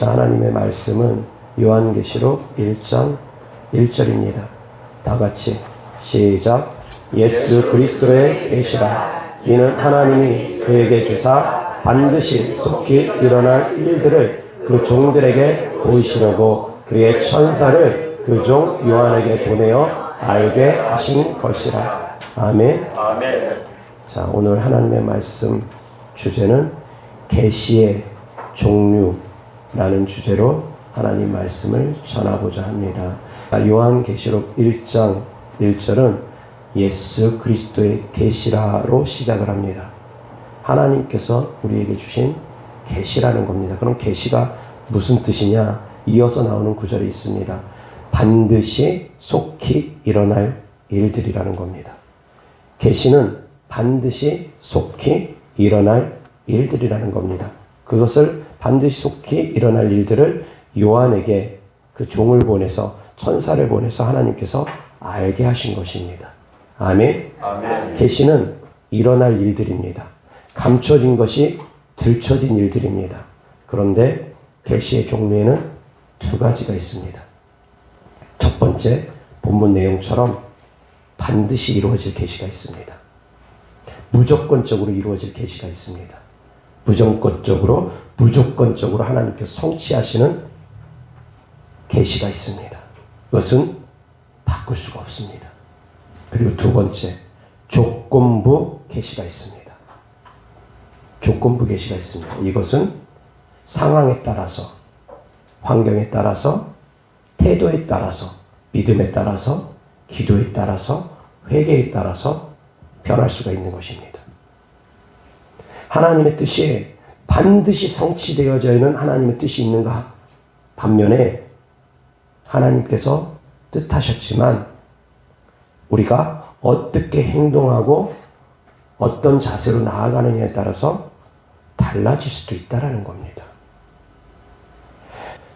하나님의 말씀은 요한계시록 1장 1절입니다. 다 같이 시작. 예수 그리스도의 계시라. 이는 하나님이 그에게 주사 반드시 속히 일어날 일들을 그 종들에게 보이시려고 그의 천사를 그 종 요한에게 보내어 알게 하신 것이라. 아멘. 아멘. 자, 오늘 하나님의 말씀 주제는 계시의 종류라는 주제로 하나님 말씀을 전하고자 합니다. 요한계시록 1장 1절은 예수 그리스도의 계시라로 시작을 합니다. 하나님께서 우리에게 주신 계시라는 겁니다. 그럼 계시가 무슨 뜻이냐? 이어서 나오는 구절이 있습니다. 반드시 속히 일어날 일들이라는 겁니다. 계시는 반드시 속히 일어날 일들이라는 겁니다. 그것을 반드시 속히 일어날 일들을 요한에게 그 종을 보내서 천사를 보내서 하나님께서 알게 하신 것입니다. 아멘. 아멘. 계시는 일어날 일들입니다. 감춰진 것이 들춰진 일들입니다. 그런데 계시의 종류에는 두 가지가 있습니다. 첫 번째, 본문 내용처럼 반드시 이루어질 계시가 있습니다. 무조건적으로 이루어질 계시가 있습니다. 무조건적으로 하나님께서 성취하시는 계시가 있습니다. 그것은 바꿀 수가 없습니다. 그리고 두 번째, 조건부 계시가 있습니다. 조건부 계시가 있습니다. 이것은 상황에 따라서, 환경에 따라서, 태도에 따라서, 믿음에 따라서, 기도에 따라서, 회개에 따라서 변할 수가 있는 것입니다. 하나님의 뜻이 반드시 성취되어져 있는 하나님의 뜻이 있는가? 반면에 하나님께서 뜻하셨지만 우리가 어떻게 행동하고 어떤 자세로 나아가느냐에 따라서 달라질 수도 있다는 겁니다.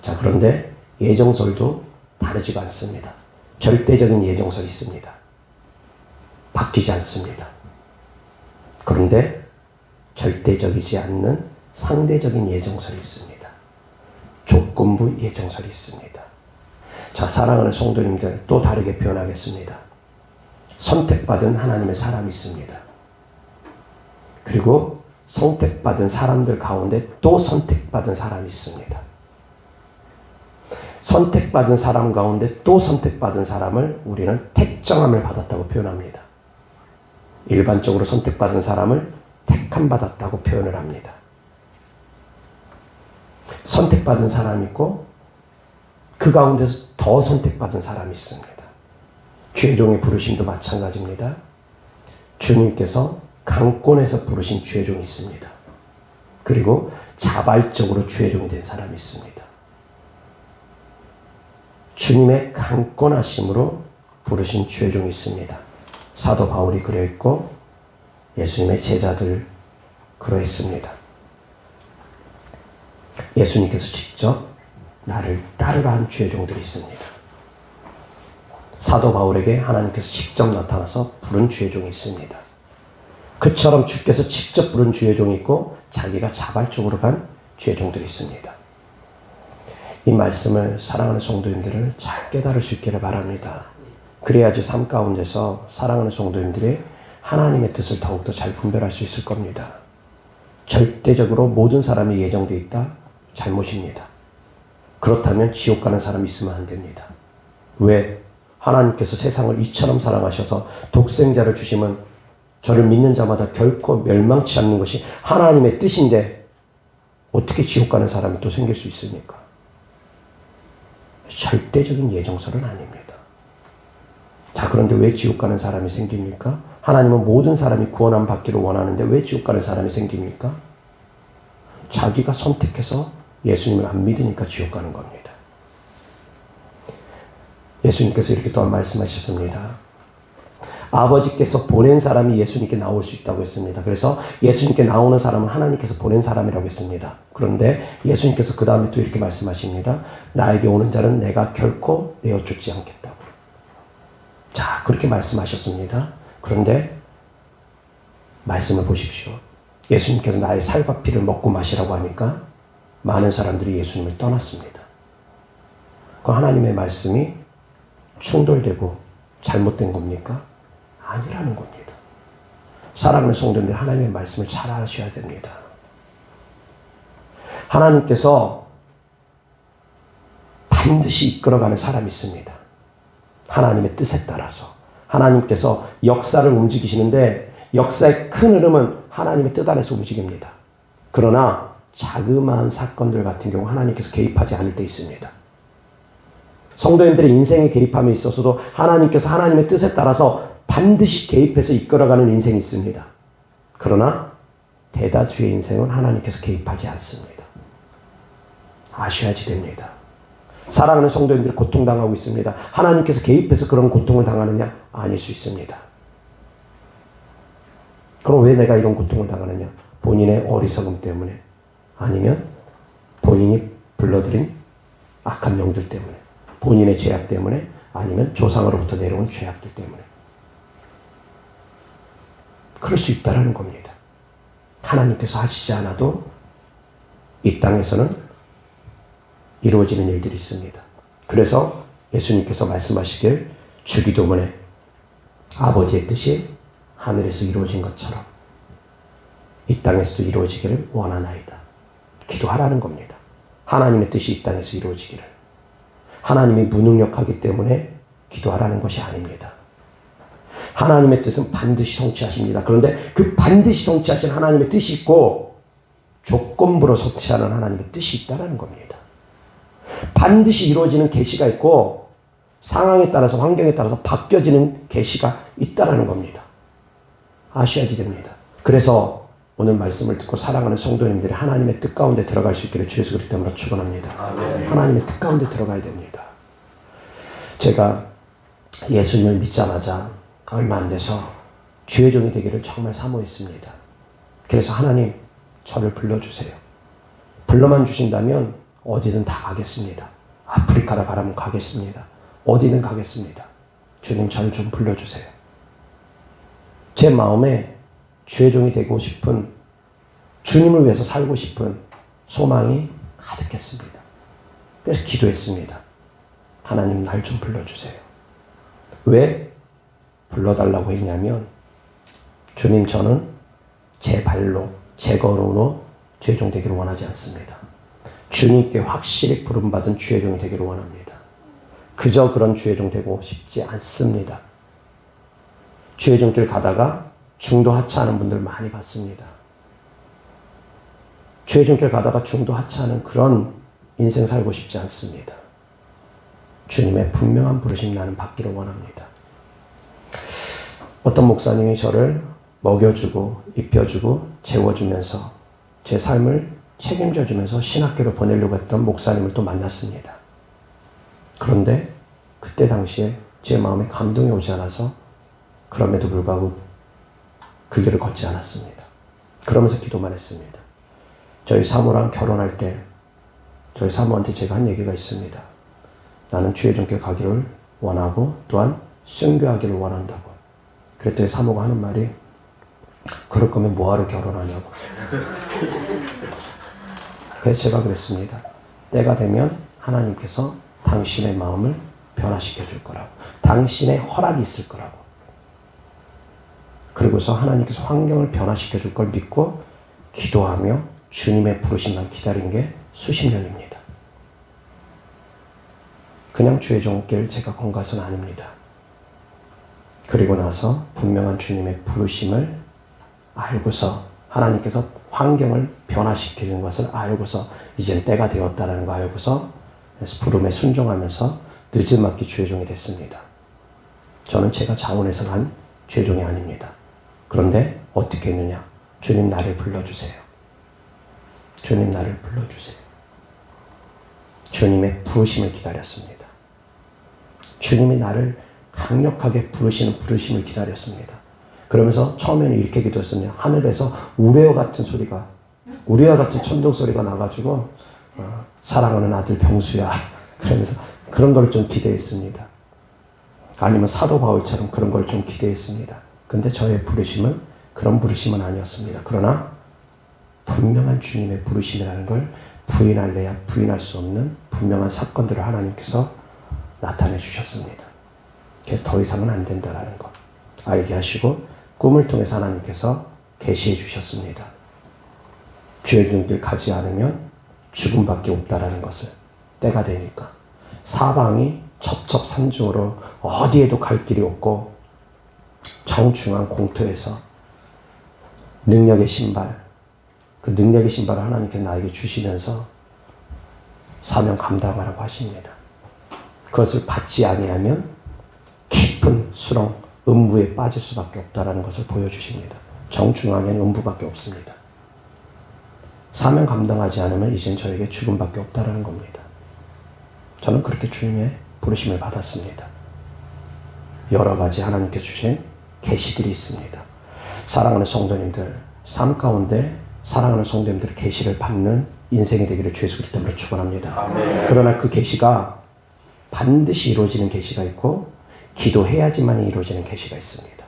자, 그런데 예정설도 다르지가 않습니다. 절대적인 예정설이 있습니다. 바뀌지 않습니다. 그런데 절대적이지 않는 상대적인 예정설이 있습니다. 조건부 예정설이 있습니다. 자, 사랑하는 성도님들, 또 다르게 표현하겠습니다. 선택받은 하나님의 사람이 있습니다. 그리고 선택받은 사람들 가운데 또 선택받은 사람이 있습니다. 선택받은 사람 가운데 또 선택받은 사람을 우리는 택정함을 받았다고 표현합니다. 일반적으로 선택받은 사람을 택함 받았다고 표현을 합니다. 선택받은 사람이 있고 그 가운데서 더 선택받은 사람이 있습니다. 죄종의 부르심도 마찬가지입니다. 주님께서 강권에서 부르신 죄종이 있습니다. 그리고 자발적으로 죄종이 된 사람이 있습니다. 주님의 강권하심으로 부르신 죄종이 있습니다. 사도 바울이 그러했고 예수님의 제자들 그러했습니다. 예수님께서 직접 나를 따르라 한 죄종들이 있습니다. 사도 바울에게 하나님께서 직접 나타나서 부른 죄종이 있습니다. 그처럼 주께서 직접 부른 죄종이 있고 자기가 자발적으로 간 죄종들이 있습니다. 이 말씀을 사랑하는 성도님들을 잘 깨달을 수 있기를 바랍니다. 그래야지 삶 가운데서 사랑하는 성도님들이 하나님의 뜻을 더욱더 잘 분별할 수 있을 겁니다. 절대적으로 모든 사람이 예정되어 있다? 잘못입니다. 그렇다면 지옥 가는 사람이 있으면 안 됩니다. 왜? 하나님께서 세상을 이처럼 사랑하셔서 독생자를 주시면 저를 믿는 자마다 결코 멸망치 않는 것이 하나님의 뜻인데 어떻게 지옥 가는 사람이 또 생길 수 있습니까? 절대적인 예정설은 아닙니다. 자, 그런데 왜 지옥 가는 사람이 생깁니까? 하나님은 모든 사람이 구원함 받기를 원하는데 왜 지옥 가는 사람이 생깁니까? 자기가 선택해서 예수님을 안 믿으니까 지옥 가는 겁니다. 예수님께서 이렇게 또한 말씀하셨습니다. 아버지께서 보낸 사람이 예수님께 나올 수 있다고 했습니다. 그래서 예수님께 나오는 사람은 하나님께서 보낸 사람이라고 했습니다. 그런데 예수님께서 그 다음에 또 이렇게 말씀하십니다. 나에게 오는 자는 내가 결코 내어쫓지 않겠다고. 자, 그렇게 말씀하셨습니다. 그런데 말씀을 보십시오. 예수님께서 나의 살과 피를 먹고 마시라고 하니까 많은 사람들이 예수님을 떠났습니다. 그 하나님의 말씀이 충돌되고 잘못된 겁니까? 아니라는 겁니다. 사랑하는 성도님들, 하나님의 말씀을 잘 아셔야 됩니다. 하나님께서 반드시 이끌어가는 사람이 있습니다. 하나님의 뜻에 따라서. 하나님께서 역사를 움직이시는데 역사의 큰 흐름은 하나님의 뜻 안에서 움직입니다. 그러나 자그마한 사건들 같은 경우 하나님께서 개입하지 않을 때 있습니다. 성도님들의 인생에 개입함에 있어서도 하나님께서 하나님의 뜻에 따라서 반드시 개입해서 이끌어가는 인생이 있습니다. 그러나 대다수의 인생은 하나님께서 개입하지 않습니다. 아셔야지 됩니다. 사랑하는 성도님들이 고통당하고 있습니다. 하나님께서 개입해서 그런 고통을 당하느냐? 아닐 수 있습니다. 그럼 왜 내가 이런 고통을 당하느냐? 본인의 어리석음 때문에, 아니면 본인이 불러들인 악한 영들 때문에, 본인의 죄악 때문에, 아니면 조상으로부터 내려온 죄악들 때문에. 그럴 수 있다라는 겁니다. 하나님께서 하시지 않아도 이 땅에서는 이루어지는 일들이 있습니다. 그래서 예수님께서 말씀하시길 주기도문에 아버지의 뜻이 하늘에서 이루어진 것처럼 이 땅에서도 이루어지기를 원하나이다. 기도하라는 겁니다. 하나님의 뜻이 이 땅에서 이루어지기를. 하나님이 무능력하기 때문에 기도하라는 것이 아닙니다. 하나님의 뜻은 반드시 성취하십니다. 그런데 그 반드시 성취하신 하나님의 뜻이 있고 조건부로 성취하는 하나님의 뜻이 있다는 겁니다. 반드시 이루어지는 계시가 있고 상황에 따라서 환경에 따라서 바뀌어지는 계시가 있다는 겁니다. 아셔야지 됩니다. 그래서 오늘 말씀을 듣고 사랑하는 성도님들이 하나님의 뜻 가운데 들어갈 수 있기를 주 예수 그리스도 이름으로 축원합니다. 하나님의 뜻 가운데 들어가야 됩니다. 제가 예수님을 믿자마자 얼마 안 돼서 주의 종이 되기를 정말 사모했습니다. 그래서 하나님 저를 불러주세요. 불러만 주신다면 어디든 다 가겠습니다. 아프리카로 가라면 가겠습니다. 어디든 가겠습니다. 주님 저를 좀 불러주세요. 제 마음에 주의 종이 되고 싶은, 주님을 위해서 살고 싶은 소망이 가득했습니다. 그래서 기도했습니다. 하나님 날 좀 불러주세요. 왜 불러달라고 했냐면 주님 저는 제 발로 제 걸음으로 주의 종 되기를 원하지 않습니다. 주님께 확실히 부름받은 주의 종이 되기를 원합니다. 그저 그런 주의 종 되고 싶지 않습니다. 주의 종길 가다가 중도 하차하는 분들 많이 봤습니다. 주의 종길 가다가 중도 하차하는 그런 인생 살고 싶지 않습니다. 주님의 분명한 부르심 나는 받기를 원합니다. 어떤 목사님이 저를 먹여주고 입혀주고 재워주면서 제 삶을 책임져주면서 신학교로 보내려고 했던 목사님을 또 만났습니다. 그런데 그때 당시에 제 마음에 감동이 오지 않아서 그럼에도 불구하고 그 길을 걷지 않았습니다. 그러면서 기도만 했습니다. 저희 사모랑 결혼할 때 저희 사모한테 제가 한 얘기가 있습니다. 나는 주의 종길 가기를 원하고 또한 순교하기를 원한다고. 그랬더니 사모가 하는 말이 그럴 거면 뭐하러 결혼하냐고. 그래서 제가 그랬습니다. 때가 되면 하나님께서 당신의 마음을 변화시켜 줄 거라고. 당신의 허락이 있을 거라고. 그리고서 하나님께서 환경을 변화시켜 줄 걸 믿고 기도하며 주님의 부르심만 기다린 게 수십 년입니다. 그냥 주의 종길 제가 건 것은 아닙니다. 그리고 나서 분명한 주님의 부르심을 알고서 하나님께서 환경을 변화시키는 것을 알고서 이젠 때가 되었다는 거 알고서 부름에 순종하면서 늦지막히 주의 종이 됐습니다. 저는 제가 자원해서 한 주의 종이 아닙니다. 그런데 어떻게 했느냐? 주님 나를 불러주세요. 주님 나를 불러주세요. 주님의 부르심을 기다렸습니다. 주님이 나를 강력하게 부르시는 부르심을 기다렸습니다. 그러면서 처음에는 이렇게 기도했습니다. 하늘에서 우레와 같은 소리가, 우레와 같은 천둥 소리가 나가지고 사랑하는 아들 병수야. 그러면서 그런 걸 좀 기대했습니다. 아니면 사도 바울처럼 그런 걸 좀 기대했습니다. 근데 저의 부르심은 그런 부르심은 아니었습니다. 그러나 분명한 주님의 부르심이라는 걸 부인할래야 부인할 수 없는 분명한 사건들을 하나님께서 나타내 주셨습니다. 그래서 더 이상은 안 된다라는 것 알게 하시고 꿈을 통해서 하나님께서 계시해 주셨습니다. 죄의 길 가지 않으면 죽음밖에 없다라는 것을 때가 되니까 사방이 첩첩산중으로 어디에도 갈 길이 없고 정중한 공터에서 능력의 신발, 그 능력의 신발을 하나님께 나에게 주시면서 사명 감당하라고 하십니다. 그것을 받지 아니하면 깊은 수렁, 음부에 빠질 수밖에 없다라는 것을 보여주십니다. 정중앙에는 음부밖에 없습니다. 사명 감당하지 않으면 이젠 저에게 죽음밖에 없다라는 겁니다. 저는 그렇게 주님의 부르심을 받았습니다. 여러 가지 하나님께 주신 계시들이 있습니다. 사랑하는 성도님들, 삶 가운데 사랑하는 성도님들의 계시를 받는 인생이 되기를 주 예수 그리스도 이름으로 축원합니다. 아멘. 그러나 그 계시가 반드시 이루어지는 계시가 있고 기도해야지만 이루어지는 계시가 있습니다.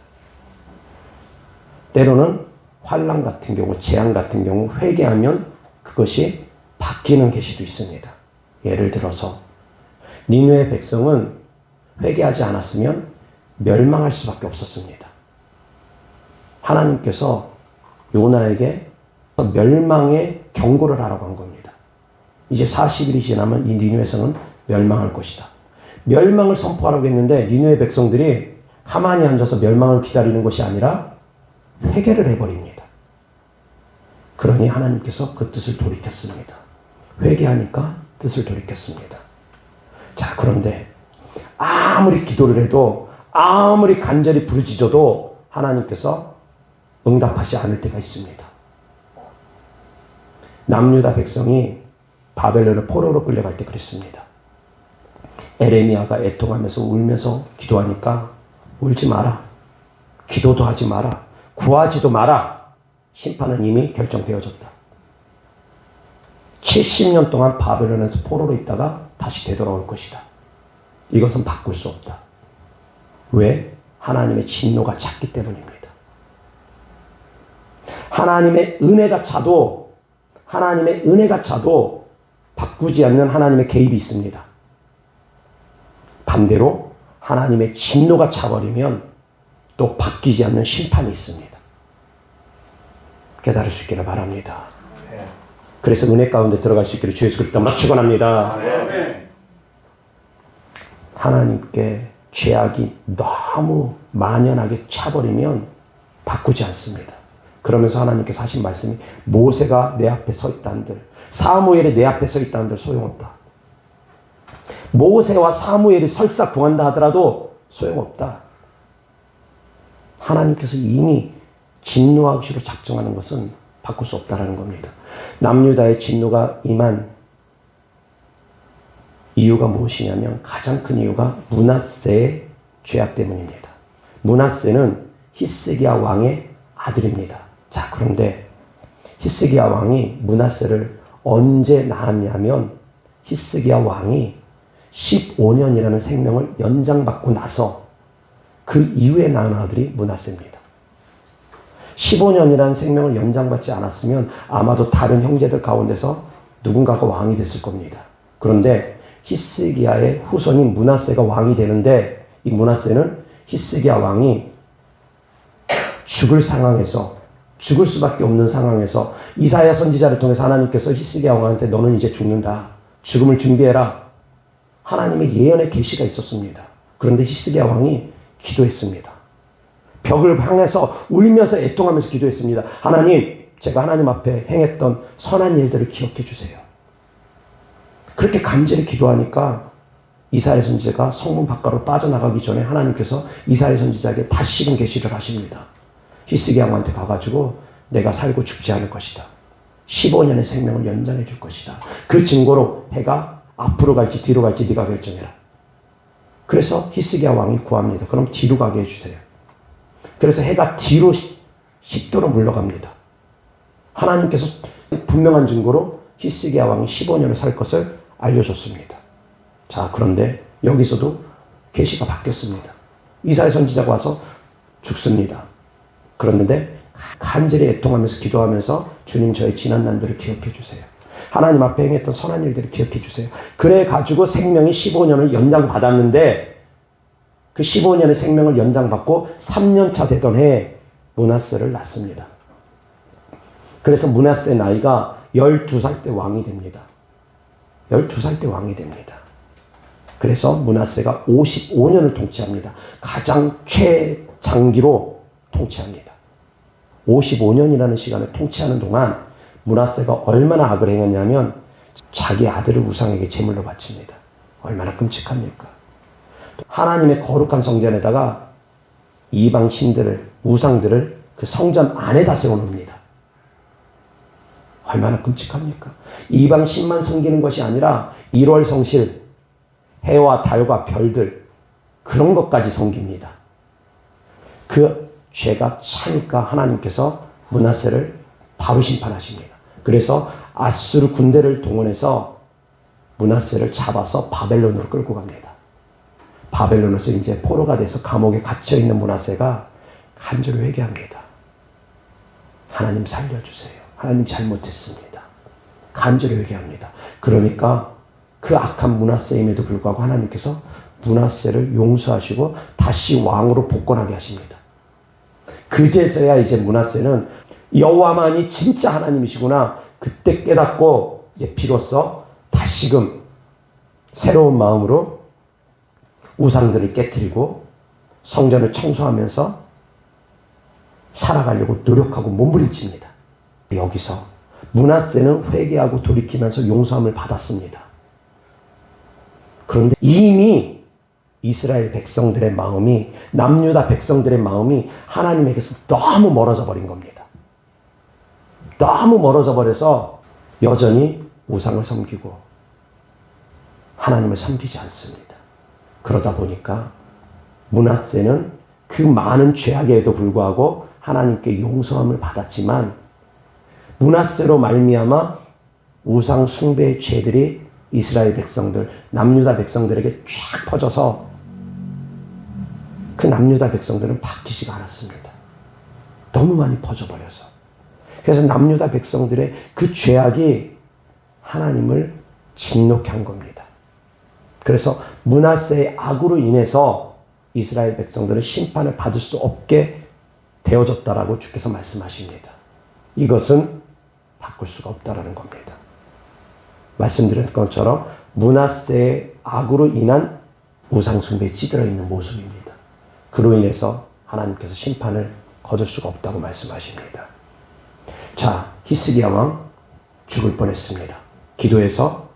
때로는 환난 같은 경우, 재앙 같은 경우 회개하면 그것이 바뀌는 계시도 있습니다. 예를 들어서 니느웨 백성은 회개하지 않았으면 멸망할 수밖에 없었습니다. 하나님께서 요나에게 멸망의 경고를 하라고 한 겁니다. 이제 40일이 지나면 이 니느웨 성은 멸망할 것이다. 멸망을 선포하라고 했는데 니느웨 백성들이 가만히 앉아서 멸망을 기다리는 것이 아니라 회개를 해버립니다. 그러니 하나님께서 그 뜻을 돌이켰습니다. 회개하니까 뜻을 돌이켰습니다. 자, 그런데 아무리 기도를 해도 아무리 간절히 부르짖어도 하나님께서 응답하지 않을 때가 있습니다. 남유다 백성이 바벨론의 포로로 끌려갈 때 그랬습니다. 에레미야가 애통하면서 울면서 기도하니까 울지 마라. 기도도 하지 마라. 구하지도 마라. 심판은 이미 결정되어졌다. 70년 동안 바벨론에서 포로로 있다가 다시 되돌아올 것이다. 이것은 바꿀 수 없다. 왜? 하나님의 진노가 찼기 때문입니다. 하나님의 은혜가 차도 바꾸지 않는 하나님의 개입이 있습니다. 반대로 하나님의 진노가 차버리면 또 바뀌지 않는 심판이 있습니다. 깨달을 수 있기를 바랍니다. 그래서 은혜 가운데 들어갈 수 있기를 주 예수 그리스도로 축원합니다. 하나님께 죄악이 너무 만연하게 차버리면 바꾸지 않습니다. 그러면서 하나님께서 하신 말씀이 모세가 내 앞에 서 있다는들, 사무엘이 내 앞에 서 있다는들 소용없다. 모세와 사무엘이 설사 구한다 하더라도 소용없다. 하나님께서 이미 진노하시로 작정하는 것은 바꿀 수 없다라는 겁니다. 남유다의 진노가 임한 이유가 무엇이냐면 가장 큰 이유가 므낫세의 죄악 때문입니다. 므낫세는 히스기야 왕의 아들입니다. 자, 그런데 히스기야 왕이 므낫세를 언제 낳았냐면 히스기야 왕이 15년이라는 생명을 연장받고 나서 그 이후에 낳은 아들이 므낫세입니다. 15년이라는 생명을 연장받지 않았으면 아마도 다른 형제들 가운데서 누군가가 왕이 됐을 겁니다. 그런데 히스기야의 후손인 므낫세가 왕이 되는데 이 므낫세는 히스기야 왕이 죽을 상황에서 죽을 수밖에 없는 상황에서 이사야 선지자를 통해서 하나님께서 히스기야 왕한테 너는 이제 죽는다. 죽음을 준비해라. 하나님의 예언의 계시가 있었습니다. 그런데 히스기야 왕이 기도했습니다. 벽을 향해서 울면서 애통하면서 기도했습니다. 하나님, 제가 하나님 앞에 행했던 선한 일들을 기억해 주세요. 그렇게 간절히 기도하니까 이사야 선지자가 성문 바깥으로 빠져나가기 전에 하나님께서 이사야 선지자에게 다시금 계시를 하십니다. 히스기야 왕한테 가가지고 내가 살고 죽지 않을 것이다. 15년의 생명을 연장해 줄 것이다. 그 증거로 해가 앞으로 갈지 뒤로 갈지 네가 결정해라. 그래서 히스기야 왕이 구합니다. 그럼 뒤로 가게 해주세요. 그래서 해가 뒤로 10도로 물러갑니다. 하나님께서 분명한 증거로 히스기야 왕이 15년을 살 것을 알려줬습니다. 자, 그런데 여기서도 계시가 바뀌었습니다. 이사야 선지자가 와서 죽습니다. 그런데 간절히 애통하면서 기도하면서 주님 저의 지난 날들을 기억해 주세요. 하나님 앞에 행했던 선한 일들을 기억해 주세요. 그래가지고 생명이 15년을 연장받았는데 그 15년의 생명을 연장받고 3년차 되던 해에 므낫세를 낳습니다. 그래서 므낫세 나이가 12살 때 왕이 됩니다. 12살 때 왕이 됩니다. 그래서 므낫세가 55년을 통치합니다. 가장 최장기로 통치합니다. 55년이라는 시간을 통치하는 동안 므낫세가 얼마나 악을 행했냐면 자기 아들을 우상에게 제물로 바칩니다. 얼마나 끔찍합니까? 하나님의 거룩한 성전에다가 이방 신들을, 우상들을 그 성전 안에다 세워놓습니다. 얼마나 끔찍합니까? 이방 신만 섬기는 것이 아니라 1월 성실, 해와 달과 별들, 그런 것까지 섬깁니다. 그 죄가 차니까 하나님께서 므낫세를 바로 심판하십니다. 그래서 아수르 군대를 동원해서 므낫세를 잡아서 바벨론으로 끌고 갑니다. 바벨론에서 이제 포로가 돼서 감옥에 갇혀있는 므낫세가 간절히 회개합니다. 하나님 살려주세요. 하나님 잘못했습니다. 간절히 회개합니다. 그러니까 그 악한 므낫세임에도 불구하고 하나님께서 므낫세를 용서하시고 다시 왕으로 복권하게 하십니다. 그제서야 이제 므낫세는 여호와만이 진짜 하나님이시구나 그때 깨닫고 이제 비로소 다시금 새로운 마음으로 우상들을 깨트리고 성전을 청소하면서 살아가려고 노력하고 몸부림칩니다. 여기서 므낫세는 회개하고 돌이키면서 용서함을 받았습니다. 그런데 이미 이스라엘 백성들의 마음이, 남유다 백성들의 마음이 하나님에게서 너무 멀어져 버린 겁니다. 너무 멀어져 버려서 여전히 우상을 섬기고 하나님을 섬기지 않습니다. 그러다 보니까 므낫세는 그 많은 죄악에도 불구하고 하나님께 용서함을 받았지만 므낫세로 말미암아 우상 숭배의 죄들이 이스라엘 백성들, 남유다 백성들에게 쫙 퍼져서 그 남유다 백성들은 바뀌지가 않았습니다. 너무 많이 퍼져버려서. 그래서 남유다 백성들의 그 죄악이 하나님을 진노케 한 겁니다. 그래서 므낫세의 악으로 인해서 이스라엘 백성들은 심판을 받을 수 없게 되어졌다라고 주께서 말씀하십니다. 이것은 바꿀 수가 없다라는 겁니다. 말씀드린 것처럼 므낫세의 악으로 인한 우상숭배에 찌들어 있는 모습입니다. 그로 인해서 하나님께서 심판을 거둘 수가 없다고 말씀하십니다. 자, 히스기야 왕 죽을 뻔했습니다. 기도해서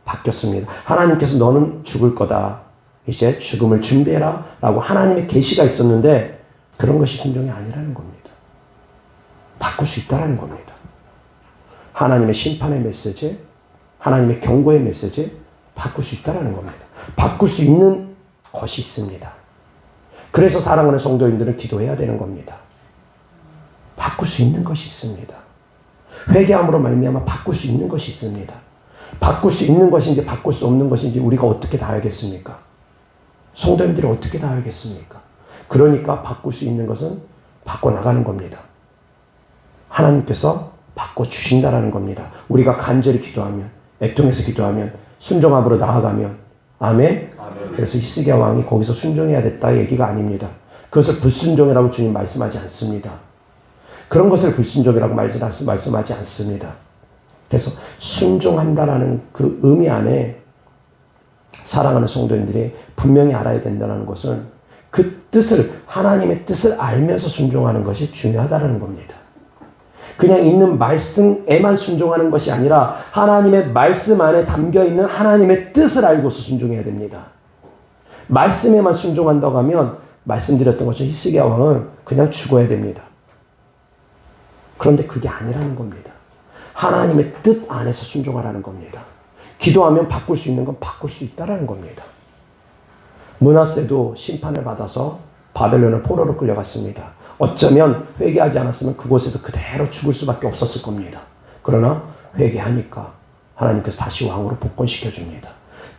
바뀌었습니다. 하나님께서 너는 죽을 거다. 이제 죽음을 준비해라 라고 하나님의 계시가 있었는데 그런 것이 순종이 아니라는 겁니다. 바꿀 수 있다는 겁니다. 하나님의 심판의 메시지, 하나님의 경고의 메시지 바꿀 수 있다는 겁니다. 바꿀 수 있는 것이 있습니다. 그래서 사랑하는 성도인들은 기도해야 되는 겁니다. 바꿀 수 있는 것이 있습니다. 회개함으로 말미암아 바꿀 수 있는 것이 있습니다. 바꿀 수 있는 것인지 바꿀 수 없는 것인지 우리가 어떻게 다 알겠습니까? 성도님들이 어떻게 다 알겠습니까? 그러니까 바꿀 수 있는 것은 바꿔나가는 겁니다. 하나님께서 바꿔주신다라는 겁니다. 우리가 간절히 기도하면, 애통해서 기도하면, 순종함으로 나아가면, 아멘? 아멘. 그래서 히스기야 왕이 거기서 순종해야 됐다 얘기가 아닙니다. 그것을 불순종이라고 주님 말씀하지 않습니다. 그런 것을 불순종이라고 말씀하지 않습니다. 그래서 순종한다라는 그 의미 안에 사랑하는 성도인들이 분명히 알아야 된다는 것은 그 뜻을, 하나님의 뜻을 알면서 순종하는 것이 중요하다는 겁니다. 그냥 있는 말씀에만 순종하는 것이 아니라 하나님의 말씀 안에 담겨있는 하나님의 뜻을 알고서 순종해야 됩니다. 말씀에만 순종한다고 하면 말씀드렸던 것처럼 히스기야 왕은 그냥 죽어야 됩니다. 그런데 그게 아니라는 겁니다. 하나님의 뜻 안에서 순종하라는 겁니다. 기도하면 바꿀 수 있는 건 바꿀 수 있다는 겁니다. 므낫세도 심판을 받아서 바벨론을 포로로 끌려갔습니다. 어쩌면 회개하지 않았으면 그곳에서 그대로 죽을 수밖에 없었을 겁니다. 그러나 회개하니까 하나님께서 다시 왕으로 복권시켜 줍니다.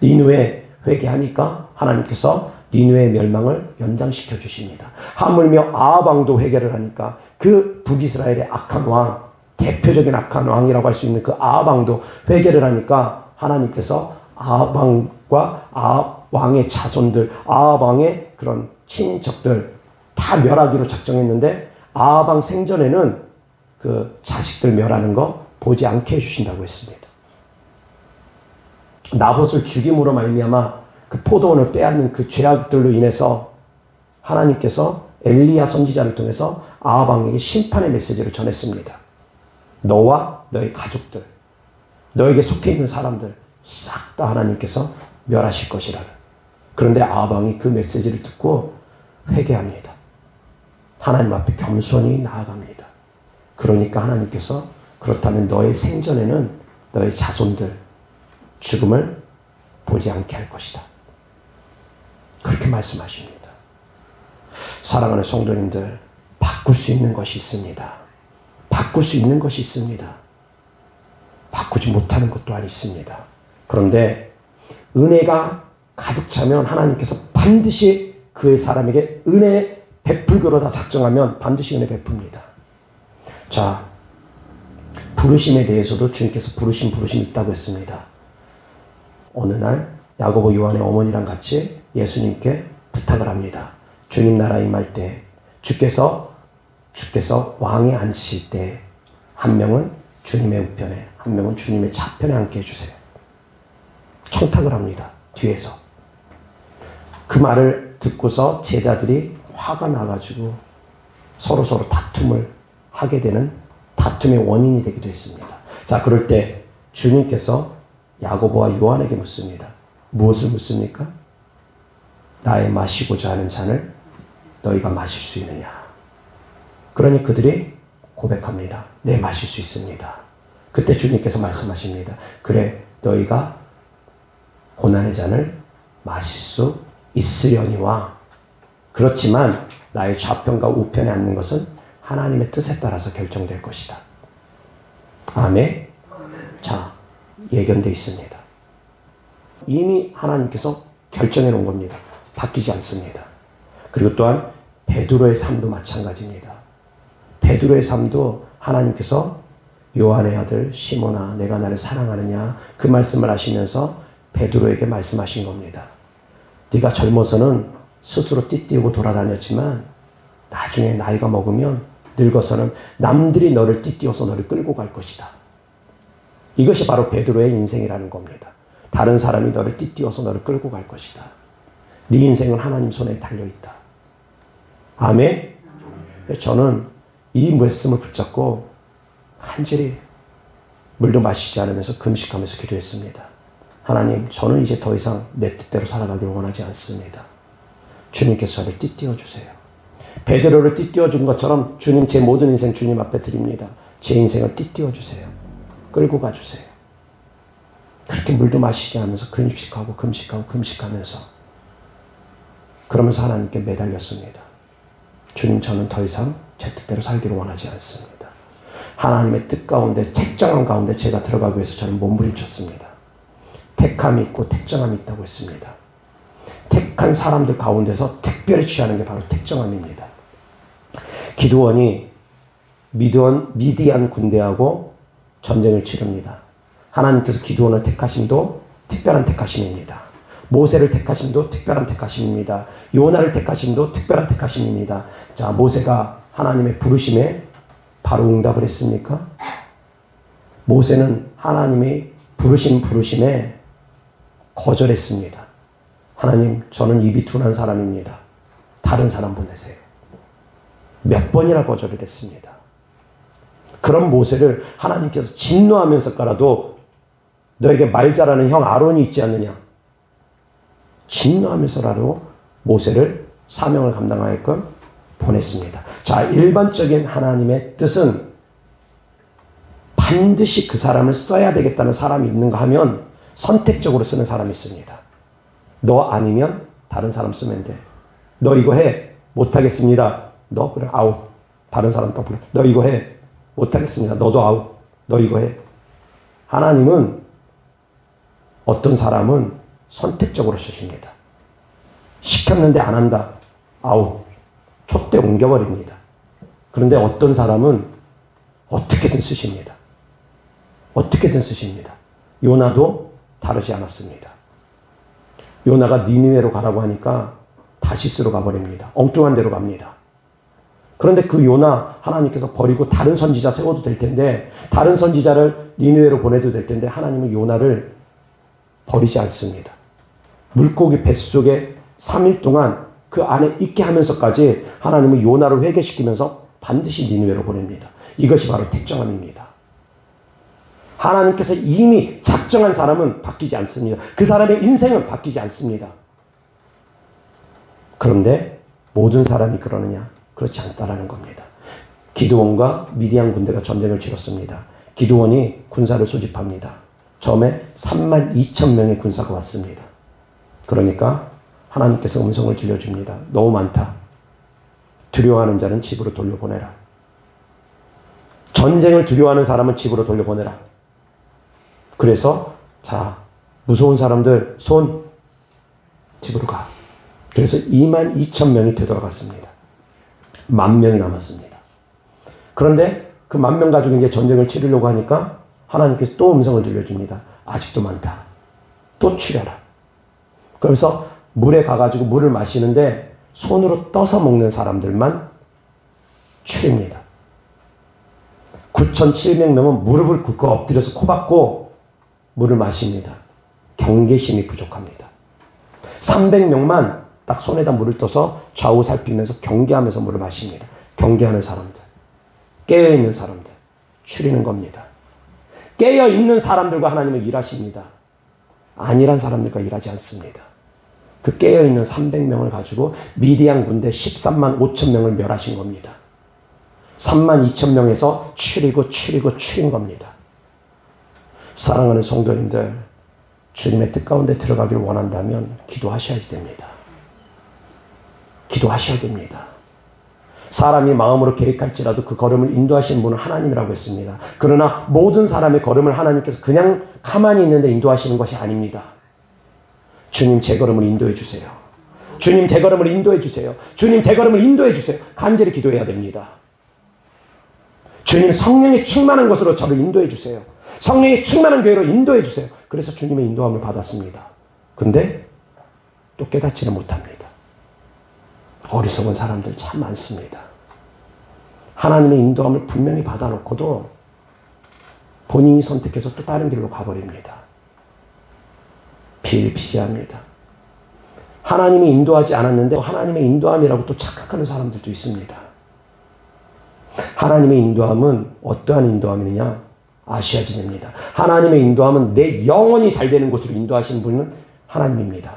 니느웨 회개하니까 하나님께서 니느웨의 멸망을 연장시켜 주십니다. 하물며 아합 왕도 회개를 하니까 그 북이스라엘의 악한 왕 대표적인 악한 왕이라고 할 수 있는 그 아합 왕도 회개를 하니까 하나님께서 아합 왕과 아합 왕의 자손들, 아합 왕의 그런 친인척들 다 멸하기로 작정했는데 아합 왕 생전에는 그 자식들 멸하는 거 보지 않게 해주신다고 했습니다. 나봇을 죽임으로 말미암아 그 포도원을 빼앗는 그 죄악들로 인해서 하나님께서 엘리야 선지자를 통해서 아합 왕에게 심판의 메시지를 전했습니다. 너와 너의 가족들, 너에게 속해 있는 사람들 싹 다 하나님께서 멸하실 것이라는. 그런데 아합 왕이 그 메시지를 듣고 회개합니다. 하나님 앞에 겸손히 나아갑니다. 그러니까 하나님께서 그렇다면 너의 생전에는 너의 자손들 죽음을 보지 않게 할 것이다. 그렇게 말씀하십니다. 사랑하는 성도님들, 바꿀 수 있는 것이 있습니다. 바꿀 수 있는 것이 있습니다. 바꾸지 못하는 것 또한 있습니다. 그런데 은혜가 가득 차면 하나님께서 반드시 그의 사람에게 은혜 베풀기로 다 작정하면 반드시 은혜 베풉니다. 자, 부르심에 대해서도 주님께서 부르심이 있다고 했습니다. 어느 날 야고보 요한의 어머니랑 같이 예수님께 부탁을 합니다. 주님 나라 임할 때 주께서 왕에 앉으실 때 한 명은 주님의 우편에 한 명은 주님의 좌편에 앉게 해주세요. 청탁을 합니다. 뒤에서. 그 말을 듣고서 제자들이 화가 나가지고 서로 다툼을 하게 되는 다툼의 원인이 되기도 했습니다. 자, 그럴 때 주님께서 야고보와 요한에게 묻습니다. 무엇을 묻습니까? 나의 마시고자 하는 잔을 너희가 마실 수 있느냐? 그러니 그들이 고백합니다. 네, 마실 수 있습니다. 그때 주님께서 말씀하십니다. 그래, 너희가 고난의 잔을 마실 수 있으려니와 그렇지만 나의 좌편과 우편에 앉는 것은 하나님의 뜻에 따라서 결정될 것이다. 아멘. 자, 예견되어 있습니다. 이미 하나님께서 결정해 놓은 겁니다. 바뀌지 않습니다. 그리고 또한 베드로의 삶도 마찬가지입니다. 베드로의 삶도 하나님께서 요한의 아들 시몬아 내가 나를 사랑하느냐 그 말씀을 하시면서 베드로에게 말씀하신 겁니다. 네가 젊어서는 스스로 띠띠우고 돌아다녔지만 나중에 나이가 먹으면 늙어서는 남들이 너를 띠띠워서 너를 끌고 갈 것이다. 이것이 바로 베드로의 인생이라는 겁니다. 다른 사람이 너를 띠띠워서 너를 끌고 갈 것이다. 네 인생은 하나님 손에 달려있다. 아멘. 저는 이 말씀을 붙잡고 간절히 물도 마시지 않으면서 금식하면서 기도했습니다. 하나님, 저는 이제 더 이상 내 뜻대로 살아가기를 원하지 않습니다. 주님께서 저를 띠띠워 주세요. 베드로를 띠띠워 준 것처럼 주님 제 모든 인생 주님 앞에 드립니다. 제 인생을 띠띠워 주세요. 끌고 가주세요. 그렇게 물도 마시지 않으면서 금식하면서 그러면서 하나님께 매달렸습니다. 주님, 저는 더 이상 제 뜻대로 살기를 원하지 않습니다. 하나님의 뜻 가운데 택정함 가운데 제가 들어가기 위해서 저는 몸부림쳤습니다. 택함이 있고 택정함이 있다고 했습니다. 택한 사람들 가운데서 특별히 취하는 게 바로 택정함입니다. 기드온이 미디안 군대하고 전쟁을 치릅니다. 하나님께서 기드온을 택하심도 특별한 택하심입니다. 모세를 택하심도 특별한 택하심입니다. 요나를 택하심도 특별한 택하심입니다. 자, 모세가 하나님의 부르심에 바로 응답을 했습니까? 모세는 하나님의 부르심에 거절했습니다. 하나님, 저는 입이 둔한 사람입니다. 다른 사람 보내세요. 몇 번이나 거절을 했습니다. 그런 모세를 하나님께서 진노하면서까라도 너에게 말 잘하는 형 아론이 있지 않느냐? 진노하면서라도 모세를 사명을 감당하게끔 보냈습니다. 자, 일반적인 하나님의 뜻은 반드시 그 사람을 써야 되겠다는 사람이 있는가 하면 선택적으로 쓰는 사람이 있습니다. 너 아니면 다른 사람 쓰면 돼. 너 이거 해. 못하겠습니다. 너 그래 아웃. 다른 사람 또 불러. 너 이거 해. 못하겠습니다. 너도 아웃. 너 이거 해. 하나님은 어떤 사람은 선택적으로 쓰십니다. 시켰는데 안 한다. 아웃. 촛대 옮겨버립니다. 그런데 어떤 사람은 어떻게든 쓰십니다. 어떻게든 쓰십니다. 요나도 다르지 않았습니다. 요나가 니느웨로 가라고 하니까 다시스로 가버립니다. 엉뚱한 데로 갑니다. 그런데 그 요나 하나님께서 버리고 다른 선지자 세워도 될 텐데, 다른 선지자를 니느웨로 보내도 될 텐데, 하나님은 요나를 버리지 않습니다. 물고기 뱃속에 3일 동안 그 안에 있게 하면서까지 하나님은 요나를 회개시키면서 반드시 니느웨로 보냅니다. 이것이 바로 택정함입니다. 하나님께서 이미 작정한 사람은 바뀌지 않습니다. 그 사람의 인생은 바뀌지 않습니다. 그런데 모든 사람이 그러느냐? 그렇지 않다라는 겁니다. 기드온과 미디안 군대가 전쟁을 치렀습니다. 기드온이 군사를 소집합니다. 처음에 32,000명의 군사가 왔습니다. 그러니까 하나님께서 음성을 들려줍니다. 너무 많다. 두려워하는 자는 집으로 돌려보내라. 전쟁을 두려워하는 사람은 집으로 돌려보내라. 그래서 자, 무서운 사람들 손 집으로 가. 그래서 22,000명이 되돌아갔습니다. 10,000명이 남았습니다. 그런데 그 10,000명 가지고 이제 전쟁을 치르려고 하니까 하나님께서 또 음성을 들려줍니다. 아직도 많다. 또 치려라. 그래서 물에 가가지고 물을 마시는데 손으로 떠서 먹는 사람들만 추립니다. 9,700명은 무릎을 꿇고 엎드려서 코박고 물을 마십니다. 경계심이 부족합니다. 300명만 딱 손에다 물을 떠서 좌우 살피면서 경계하면서 물을 마십니다. 경계하는 사람들, 깨어있는 사람들, 추리는 겁니다. 깨어있는 사람들과 하나님은 일하십니다. 안일한 사람들과 일하지 않습니다. 그 깨어있는 300명을 가지고 미디안 군대 13만 5천 명을 멸하신 겁니다. 3만 2천 명에서 추린 겁니다. 사랑하는 성도님들, 주님의 뜻 가운데 들어가기를 원한다면 기도하셔야 됩니다. 기도하셔야 됩니다. 사람이 마음으로 계획할지라도 그 걸음을 인도하시는 분은 하나님이라고 했습니다. 그러나 모든 사람의 걸음을 하나님께서 그냥 가만히 있는데 인도하시는 것이 아닙니다. 주님 제 걸음을 인도해 주세요. 주님 제 걸음을 인도해 주세요. 주님 제 걸음을 인도해 주세요. 간절히 기도해야 됩니다. 주님 성령의 충만한 것으로 저를 인도해 주세요. 성령의 충만한 교회로 인도해 주세요. 그래서 주님의 인도함을 받았습니다. 근데 또 깨닫지는 못합니다. 어리석은 사람들 참 많습니다. 하나님의 인도함을 분명히 받아놓고도 본인이 선택해서 또 다른 길로 가버립니다. 비일비재합니다. 하나님이 인도하지 않았는데 하나님의 인도함이라고 또 착각하는 사람들도 있습니다. 하나님의 인도함은 어떠한 인도함이냐? 아셔야지됩니다. 하나님의 인도함은 내 영혼이 잘 되는 곳으로 인도하시는 분은 하나님입니다.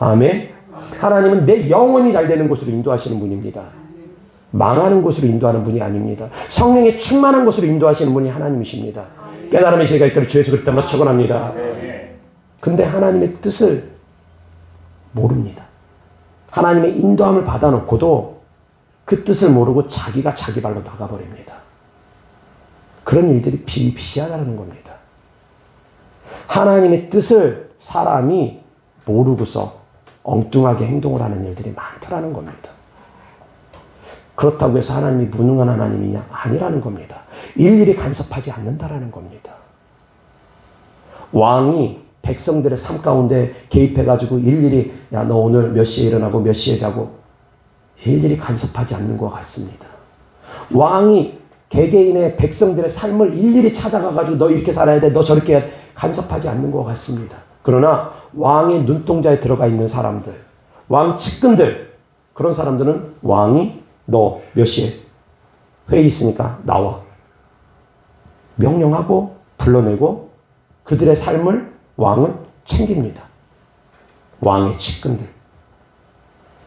아멘. 하나님은 내 영혼이 잘 되는 곳으로 인도하시는 분입니다. 망하는 곳으로 인도하는 분이 아닙니다. 성령의 충만한 곳으로 인도하시는 분이 하나님이십니다. 깨달음의 시가 있기를 주 예수 그리스도로 축원합니다. 근데 하나님의 뜻을 모릅니다. 하나님의 인도함을 받아놓고도 그 뜻을 모르고 자기가 자기 발로 나가버립니다. 그런 일들이 비일비재하다는 겁니다. 하나님의 뜻을 사람이 모르고서 엉뚱하게 행동을 하는 일들이 많다라는 겁니다. 그렇다고 해서 하나님이 무능한 하나님이냐? 아니라는 겁니다. 일일이 간섭하지 않는다라는 겁니다. 왕이 백성들의 삶 가운데 개입해가지고 일일이 야, 너 오늘 몇 시에 일어나고 몇 시에 자고 일일이 간섭하지 않는 것 같습니다. 왕이 개개인의 백성들의 삶을 일일이 찾아가가지고 너 이렇게 살아야 돼, 너 저렇게 해야 돼, 간섭하지 않는 것 같습니다. 그러나 왕의 눈동자에 들어가 있는 사람들, 왕 측근들, 그런 사람들은 왕이 너 몇 시에 회의 있으니까 나와. 명령하고 불러내고 그들의 삶을 왕은 챙깁니다. 왕의 측근들.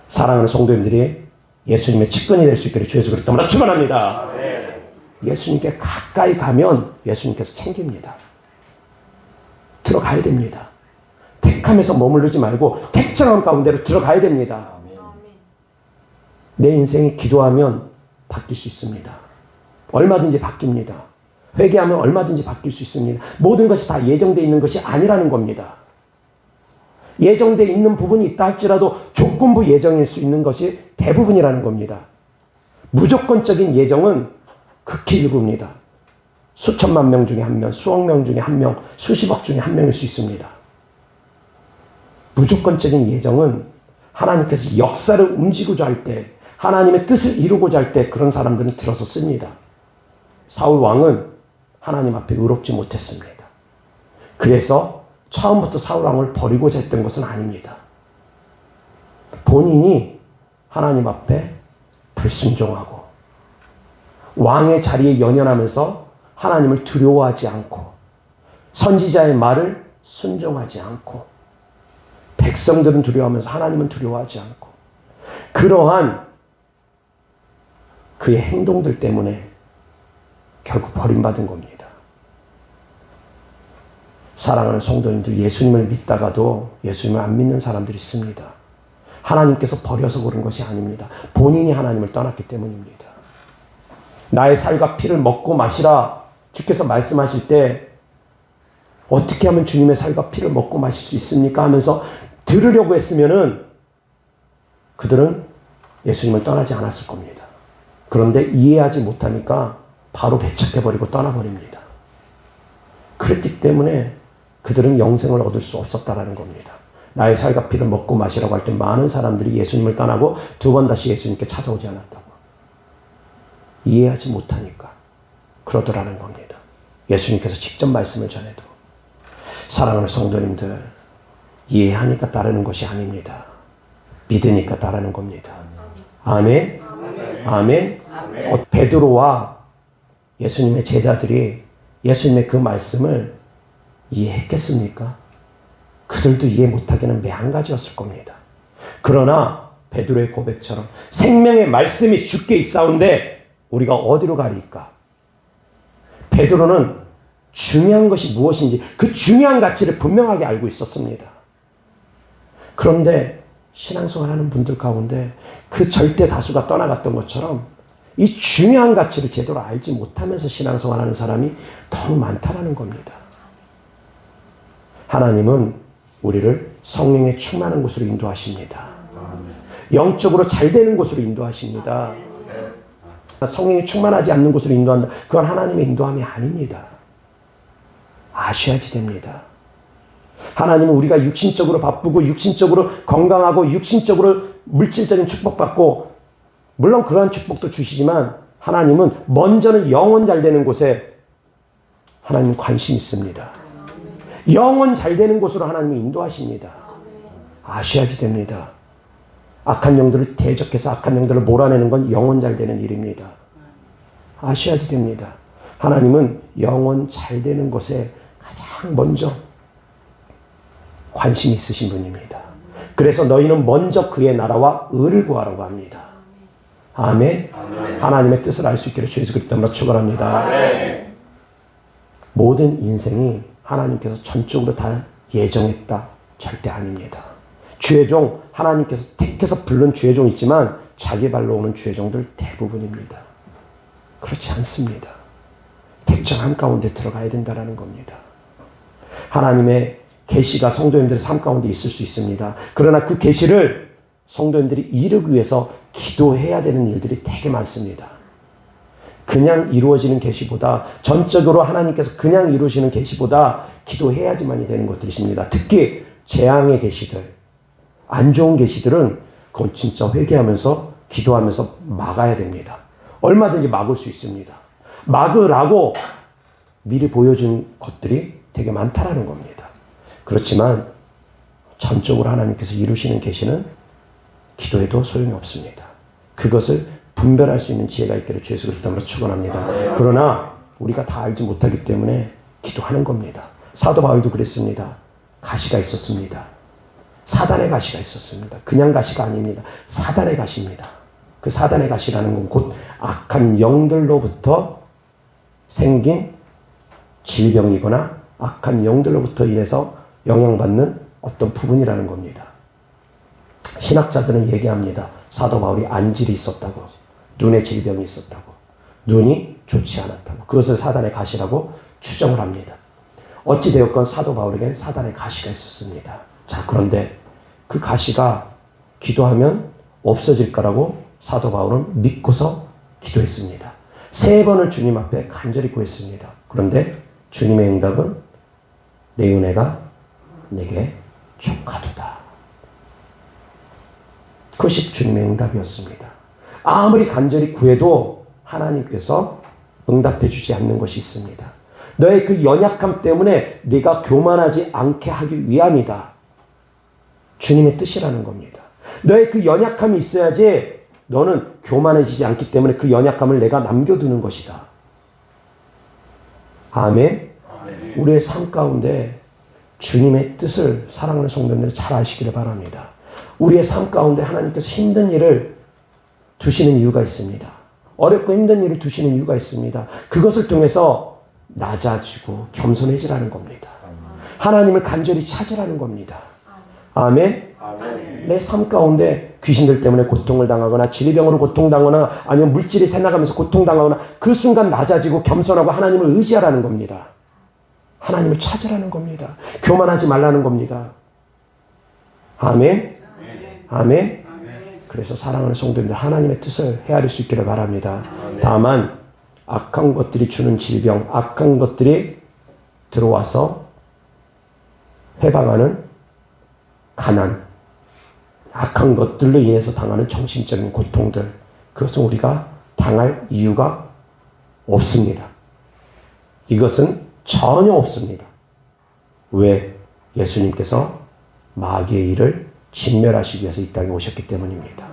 사랑하는 성도님들이 예수님의 측근이 될 수 있기를 주 예수 그리스도로 축원합니다. 예수님께 가까이 가면 예수님께서 챙깁니다. 들어가야 됩니다. 택함에서 머무르지 말고 택정함 가운데로 들어가야 됩니다. 내 인생이 기도하면 바뀔 수 있습니다. 얼마든지 바뀝니다. 회개하면 얼마든지 바뀔 수 있습니다. 모든 것이 다 예정되어 있는 것이 아니라는 겁니다. 예정되어 있는 부분이 있다 할지라도 조건부 예정일 수 있는 것이 대부분이라는 겁니다. 무조건적인 예정은 극히 일부입니다. 수천만 명 중에 한 명, 수억 명 중에 한 명, 수십억 중에 한 명일 수 있습니다. 무조건적인 예정은 하나님께서 역사를 움직이고자 할 때, 하나님의 뜻을 이루고자 할 때 그런 사람들은 들어서 씁니다. 사울 왕은 하나님 앞에 의롭지 못했습니다. 그래서 처음부터 사울 왕을 버리고자 했던 것은 아닙니다. 본인이 하나님 앞에 불순종하고 왕의 자리에 연연하면서 하나님을 두려워하지 않고 선지자의 말을 순종하지 않고 백성들은 두려워하면서 하나님은 두려워하지 않고 그러한 그의 행동들 때문에 결국 버림받은 겁니다. 사랑하는 성도님들, 예수님을 믿다가도 예수님을 안 믿는 사람들이 있습니다. 하나님께서 버려서 그런 것이 아닙니다. 본인이 하나님을 떠났기 때문입니다. 나의 살과 피를 먹고 마시라 주께서 말씀하실 때 어떻게 하면 주님의 살과 피를 먹고 마실 수 있습니까? 하면서 들으려고 했으면은 그들은 예수님을 떠나지 않았을 겁니다. 그런데 이해하지 못하니까 바로 배척해버리고 떠나버립니다. 그랬기 때문에 그들은 영생을 얻을 수 없었다라는 겁니다. 나의 살과 피를 먹고 마시라고 할 때 많은 사람들이 예수님을 떠나고 두 번 다시 예수님께 찾아오지 않았다고. 이해하지 못하니까 그러더라는 겁니다. 예수님께서 직접 말씀을 전해도. 사랑하는 성도님들, 이해하니까 따르는 것이 아닙니다. 믿으니까 따르는 겁니다. 아멘? 아멘? 베드로와 예수님의 제자들이 예수님의 그 말씀을 이해했겠습니까? 그들도 이해 못하기는 매한 가지였을 겁니다. 그러나 베드로의 고백처럼 생명의 말씀이 주께 있사온데 우리가 어디로 가리까? 베드로는 중요한 것이 무엇인지 그 중요한 가치를 분명하게 알고 있었습니다. 그런데 신앙생활하는 분들 가운데 그 절대 다수가 떠나갔던 것처럼 이 중요한 가치를 제대로 알지 못하면서 신앙생활하는 사람이 너무 많다라는 겁니다. 하나님은 우리를 성령에 충만한 곳으로 인도하십니다. 영적으로 잘 되는 곳으로 인도하십니다. 성령이 충만하지 않는 곳으로 인도한다. 그건 하나님의 인도함이 아닙니다. 아셔야지 됩니다. 하나님은 우리가 육신적으로 바쁘고 육신적으로 건강하고 육신적으로 물질적인 축복받고 물론 그러한 축복도 주시지만 하나님은 먼저는 영혼 잘 되는 곳에 하나님은 관심이 있습니다. 영혼 잘 되는 곳으로 하나님이 인도하십니다. 아셔야지 됩니다. 악한 영들을 대적해서 악한 영들을 몰아내는 건 영혼 잘 되는 일입니다. 아셔야지 됩니다. 하나님은 영혼 잘 되는 곳에 가장 먼저 관심이 있으신 분입니다. 그래서 너희는 먼저 그의 나라와 의를 구하라고 합니다. 아멘. 하나님의 뜻을 알 수 있기를 주 예수 그리스도로 축원합니다. 모든 인생이 하나님께서 전적으로 다 예정했다? 절대 아닙니다. 주의 종, 하나님께서 택해서 부른 주의 종이 있지만 자기 발로 오는 주의 종들 대부분입니다. 그렇지 않습니다. 택정한 가운데 들어가야 된다는 겁니다. 하나님의 계시가 성도님들의 삶 가운데 있을 수 있습니다. 그러나 그 계시를 성도님들이 이루기 위해서 기도해야 되는 일들이 되게 많습니다. 그냥 이루어지는 계시보다 전적으로 하나님께서 그냥 이루시는 계시보다 기도해야지만이 되는 것들이 있습니다. 특히 재앙의 계시들, 안 좋은 계시들은 그건 진짜 회개하면서 기도하면서 막아야 됩니다. 얼마든지 막을 수 있습니다. 막으라고 미리 보여준 것들이 되게 많다라는 겁니다. 그렇지만 전적으로 하나님께서 이루시는 계시는 기도해도 소용이 없습니다. 그것을 분별할 수 있는 지혜가 있기를 주 예수 그리스도로 축원합니다. 그러나 우리가 다 알지 못하기 때문에 기도하는 겁니다. 사도 바울도 그랬습니다. 가시가 있었습니다. 사단의 가시가 있었습니다. 그냥 가시가 아닙니다. 사단의 가시입니다. 그 사단의 가시라는 건 곧 악한 영들로부터 생긴 질병이거나 악한 영들로부터 인해서 영향받는 어떤 부분이라는 겁니다. 신학자들은 얘기합니다. 사도 바울이 안질이 있었다고, 눈에 질병이 있었다고, 눈이 좋지 않았다고, 그것을 사단의 가시라고 추정을 합니다. 어찌되었건 사도 바울에겐 사단의 가시가 있었습니다. 자, 그런데 그 가시가 기도하면 없어질 거라고 사도 바울은 믿고서 기도했습니다. 3번을 주님 앞에 간절히 구했습니다. 그런데 주님의 응답은 내 은혜가 내게 족하도다. 그것이 주님의 응답이었습니다. 아무리 간절히 구해도 하나님께서 응답해 주지 않는 것이 있습니다. 너의 그 연약함 때문에 네가 교만하지 않게 하기 위함이다. 주님의 뜻이라는 겁니다. 너의 그 연약함이 있어야지 너는 교만해지지 않기 때문에 그 연약함을 내가 남겨두는 것이다. 아멘. 우리의 삶 가운데 주님의 뜻을 사랑하는 성도님들 잘 아시기를 바랍니다. 우리의 삶 가운데 하나님께서 힘든 일을 두시는 이유가 있습니다. 어렵고 힘든 일을 두시는 이유가 있습니다. 그것을 통해서 낮아지고 겸손해지라는 겁니다. 하나님을 간절히 찾으라는 겁니다. 아멘. 내 삶 가운데 귀신들 때문에 고통을 당하거나 질병으로 고통당하거나 아니면 물질이 새나가면서 고통당하거나 그 순간 낮아지고 겸손하고 하나님을 의지하라는 겁니다. 하나님을 찾으라는 겁니다. 교만하지 말라는 겁니다. 아멘. 아멘. 그래서 사랑하는 성도님들 하나님의 뜻을 헤아릴 수 있기를 바랍니다. 다만 악한 것들이 주는 질병, 악한 것들이 들어와서 해방하는 가난, 악한 것들로 인해서 당하는 정신적인 고통들, 그것은 우리가 당할 이유가 없습니다. 이것은 전혀 없습니다. 왜? 예수님께서 마귀의 일을 진멸하시기 위해서 이 땅에 오셨기 때문입니다.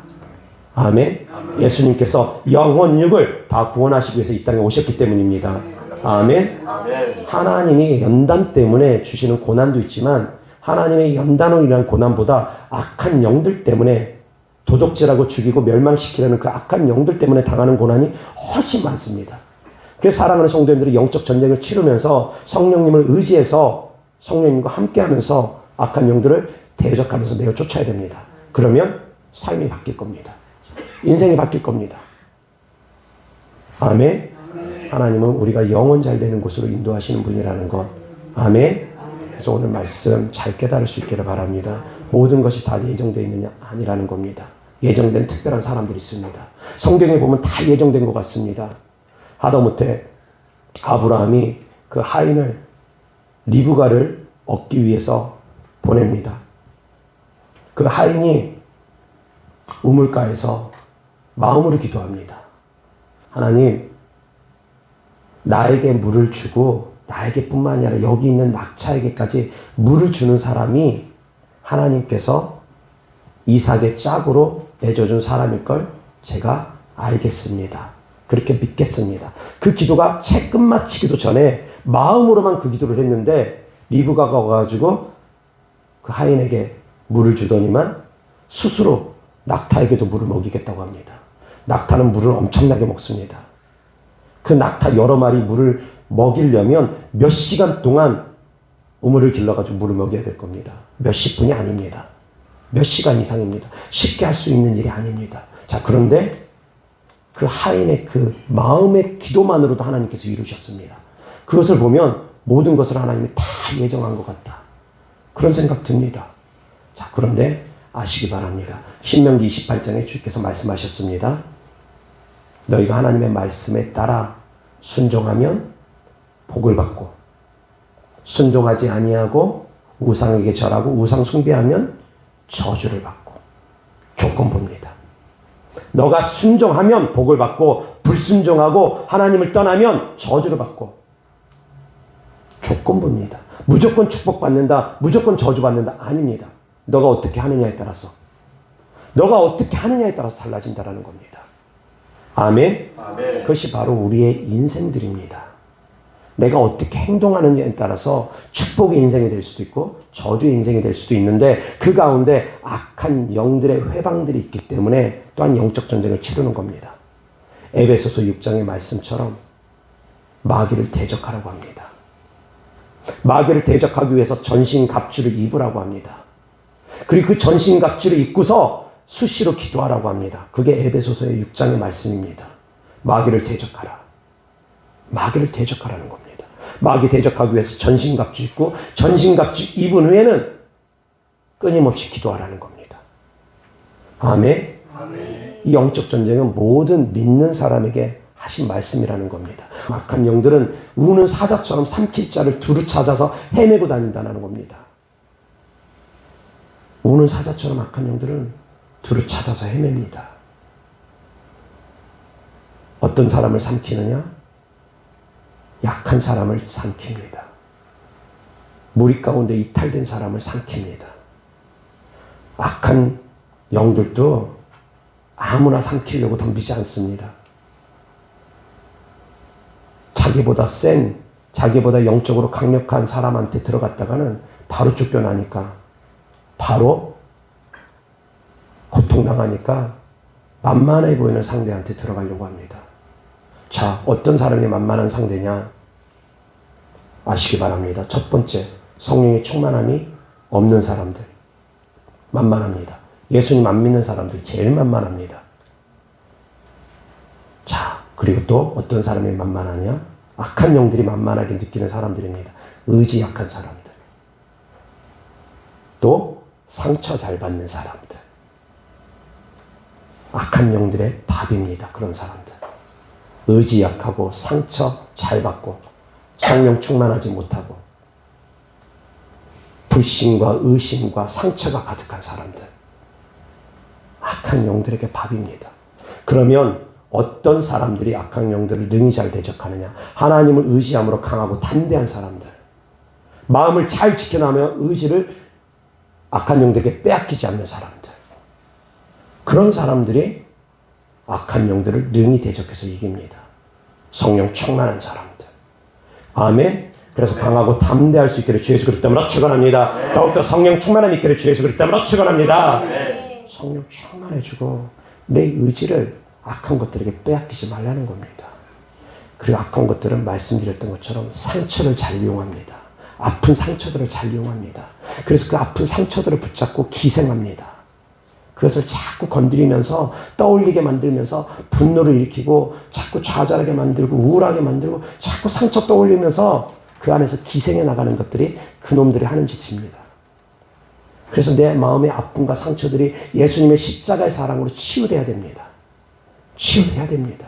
아멘. 예수님께서 영혼 육을 다 구원하시기 위해서 이 땅에 오셨기 때문입니다. 아멘. 하나님이 연단 때문에 주시는 고난도 있지만 하나님의 연단으로 인한 고난보다 악한 영들 때문에 도둑질하고 죽이고 멸망시키려는 그 악한 영들 때문에 당하는 고난이 훨씬 많습니다. 그래서 사랑하는 성도님들이 영적 전쟁을 치르면서 성령님을 의지해서 성령님과 함께하면서 악한 영들을 대적하면서 내어 쫓아야 됩니다. 그러면 삶이 바뀔 겁니다. 인생이 바뀔 겁니다. 아멘. 하나님은 우리가 영원 잘 되는 곳으로 인도하시는 분이라는 것. 아멘. 그래서 오늘 말씀 잘 깨달을 수 있기를 바랍니다. 모든 것이 다 예정되어 있느냐? 아니라는 겁니다. 예정된 특별한 사람들이 있습니다. 성경에 보면 다 예정된 것 같습니다. 하다못해 아브라함이 그 하인을 리브가를 얻기 위해서 보냅니다. 그 하인이 우물가에서 마음으로 기도합니다. 하나님, 나에게 물을 주고 나에게뿐만 아니라 여기 있는 낙차에게까지 물을 주는 사람이 하나님께서 이삭의 짝으로 맺어준 사람일 걸 제가 알겠습니다. 그렇게 믿겠습니다. 그 기도가 채 끝마치기도 전에 마음으로만 그 기도를 했는데 리브가가 와가지고 그 하인에게 물을 주더니만 스스로 낙타에게도 물을 먹이겠다고 합니다. 낙타는 물을 엄청나게 먹습니다. 그 낙타 여러 마리 물을 먹이려면 몇 시간 동안 우물을 길러가지고 물을 먹여야 될 겁니다. 몇십 분이 아닙니다. 몇 시간 이상입니다. 쉽게 할 수 있는 일이 아닙니다. 자, 그런데 그 하인의 그 마음의 기도만으로도 하나님께서 이루셨습니다. 그것을 보면 모든 것을 하나님이 다 예정한 것 같다. 그런 생각 듭니다. 자, 그런데 아시기 바랍니다. 신명기 28장에 주께서 말씀하셨습니다. 너희가 하나님의 말씀에 따라 순종하면 복을 받고 순종하지 아니하고 우상에게 절하고 우상 숭배하면 저주를 받고 조건부입니다. 너가 순종하면 복을 받고 불순종하고 하나님을 떠나면 저주를 받고 조건부입니다. 무조건 축복받는다, 무조건 저주받는다 아닙니다. 너가 어떻게 하느냐에 따라서 달라진다라는 겁니다. 아멘. 아멘. 그것이 바로 우리의 인생들입니다. 내가 어떻게 행동하느냐에 따라서 축복의 인생이 될 수도 있고 저주의 인생이 될 수도 있는데 그 가운데 악한 영들의 회방들이 있기 때문에 또한 영적 전쟁을 치르는 겁니다. 에베소서 6장의 말씀처럼 마귀를 대적하라고 합니다. 마귀를 대적하기 위해서 전신갑주를 입으라고 합니다. 그리고 그 전신갑주를 입고서 수시로 기도하라고 합니다. 그게 에베소서의 6장의 말씀입니다. 마귀를 대적하라. 마귀를 대적하라는 겁니다. 마귀 대적하기 위해서 전신갑주 입고 전신갑주 입은 후에는 끊임없이 기도하라는 겁니다. 아멘. 아멘. 이 영적 전쟁은 모든 믿는 사람에게 하신 말씀이라는 겁니다. 악한 영들은 우는 사자처럼 삼킬 자를 두루 찾아서 헤매고 다닌다는 겁니다. 우는 사자처럼 악한 영들은 두루 찾아서 헤맵니다. 어떤 사람을 삼키느냐? 약한 사람을 삼킵니다. 무리 가운데 이탈된 사람을 삼킵니다. 악한 영들도 아무나 삼키려고 덤비지 않습니다. 자기보다 센, 자기보다 영적으로 강력한 사람한테 들어갔다가는 바로 쫓겨나니까, 바로 고통당하니까 만만해 보이는 상대한테 들어가려고 합니다. 자, 어떤 사람이 만만한 상대냐? 아시기 바랍니다. 첫 번째, 성령의 충만함이 없는 사람들. 만만합니다. 예수님 안 믿는 사람들 제일 만만합니다. 자, 그리고 또 어떤 사람이 만만하냐? 악한 영들이 만만하게 느끼는 사람들입니다. 의지 약한 사람들. 또 상처 잘 받는 사람들. 악한 영들의 밥입니다. 그런 사람들. 의지 약하고 상처 잘 받고 성령 충만하지 못하고 불신과 의심과 상처가 가득한 사람들. 악한 영들에게 밥입니다. 그러면 어떤 사람들이 악한 영들을 능히 잘 대적하느냐? 하나님을 의지함으로 강하고 담대한 사람들. 마음을 잘 지켜나며 의지를 악한 영들에게 빼앗기지 않는 사람들. 그런 사람들이 악한 영들을 능히 대적해서 이깁니다. 성령 충만한 사람들. 아멘. 그래서 강하고 담대할 수 있기를 주 예수 그리스도 이름으로 축원합니다. 더욱더 성령 충만함이 있기를 주 예수 그리스도 이름으로 축원합니다. 성령 충만해지고 내 의지를 악한 것들에게 빼앗기지 말라는 겁니다. 그리고 악한 것들은 말씀드렸던 것처럼 상처를 잘 이용합니다. 아픈 상처들을 잘 이용합니다. 그래서 그 아픈 상처들을 붙잡고 기생합니다. 그것을 자꾸 건드리면서 떠올리게 만들면서 분노를 일으키고 자꾸 좌절하게 만들고 우울하게 만들고 자꾸 상처 떠올리면서 그 안에서 기생해 나가는 것들이 그놈들이 하는 짓입니다. 그래서 내 마음의 아픔과 상처들이 예수님의 십자가의 사랑으로 치유돼야 됩니다. 치유돼야 됩니다.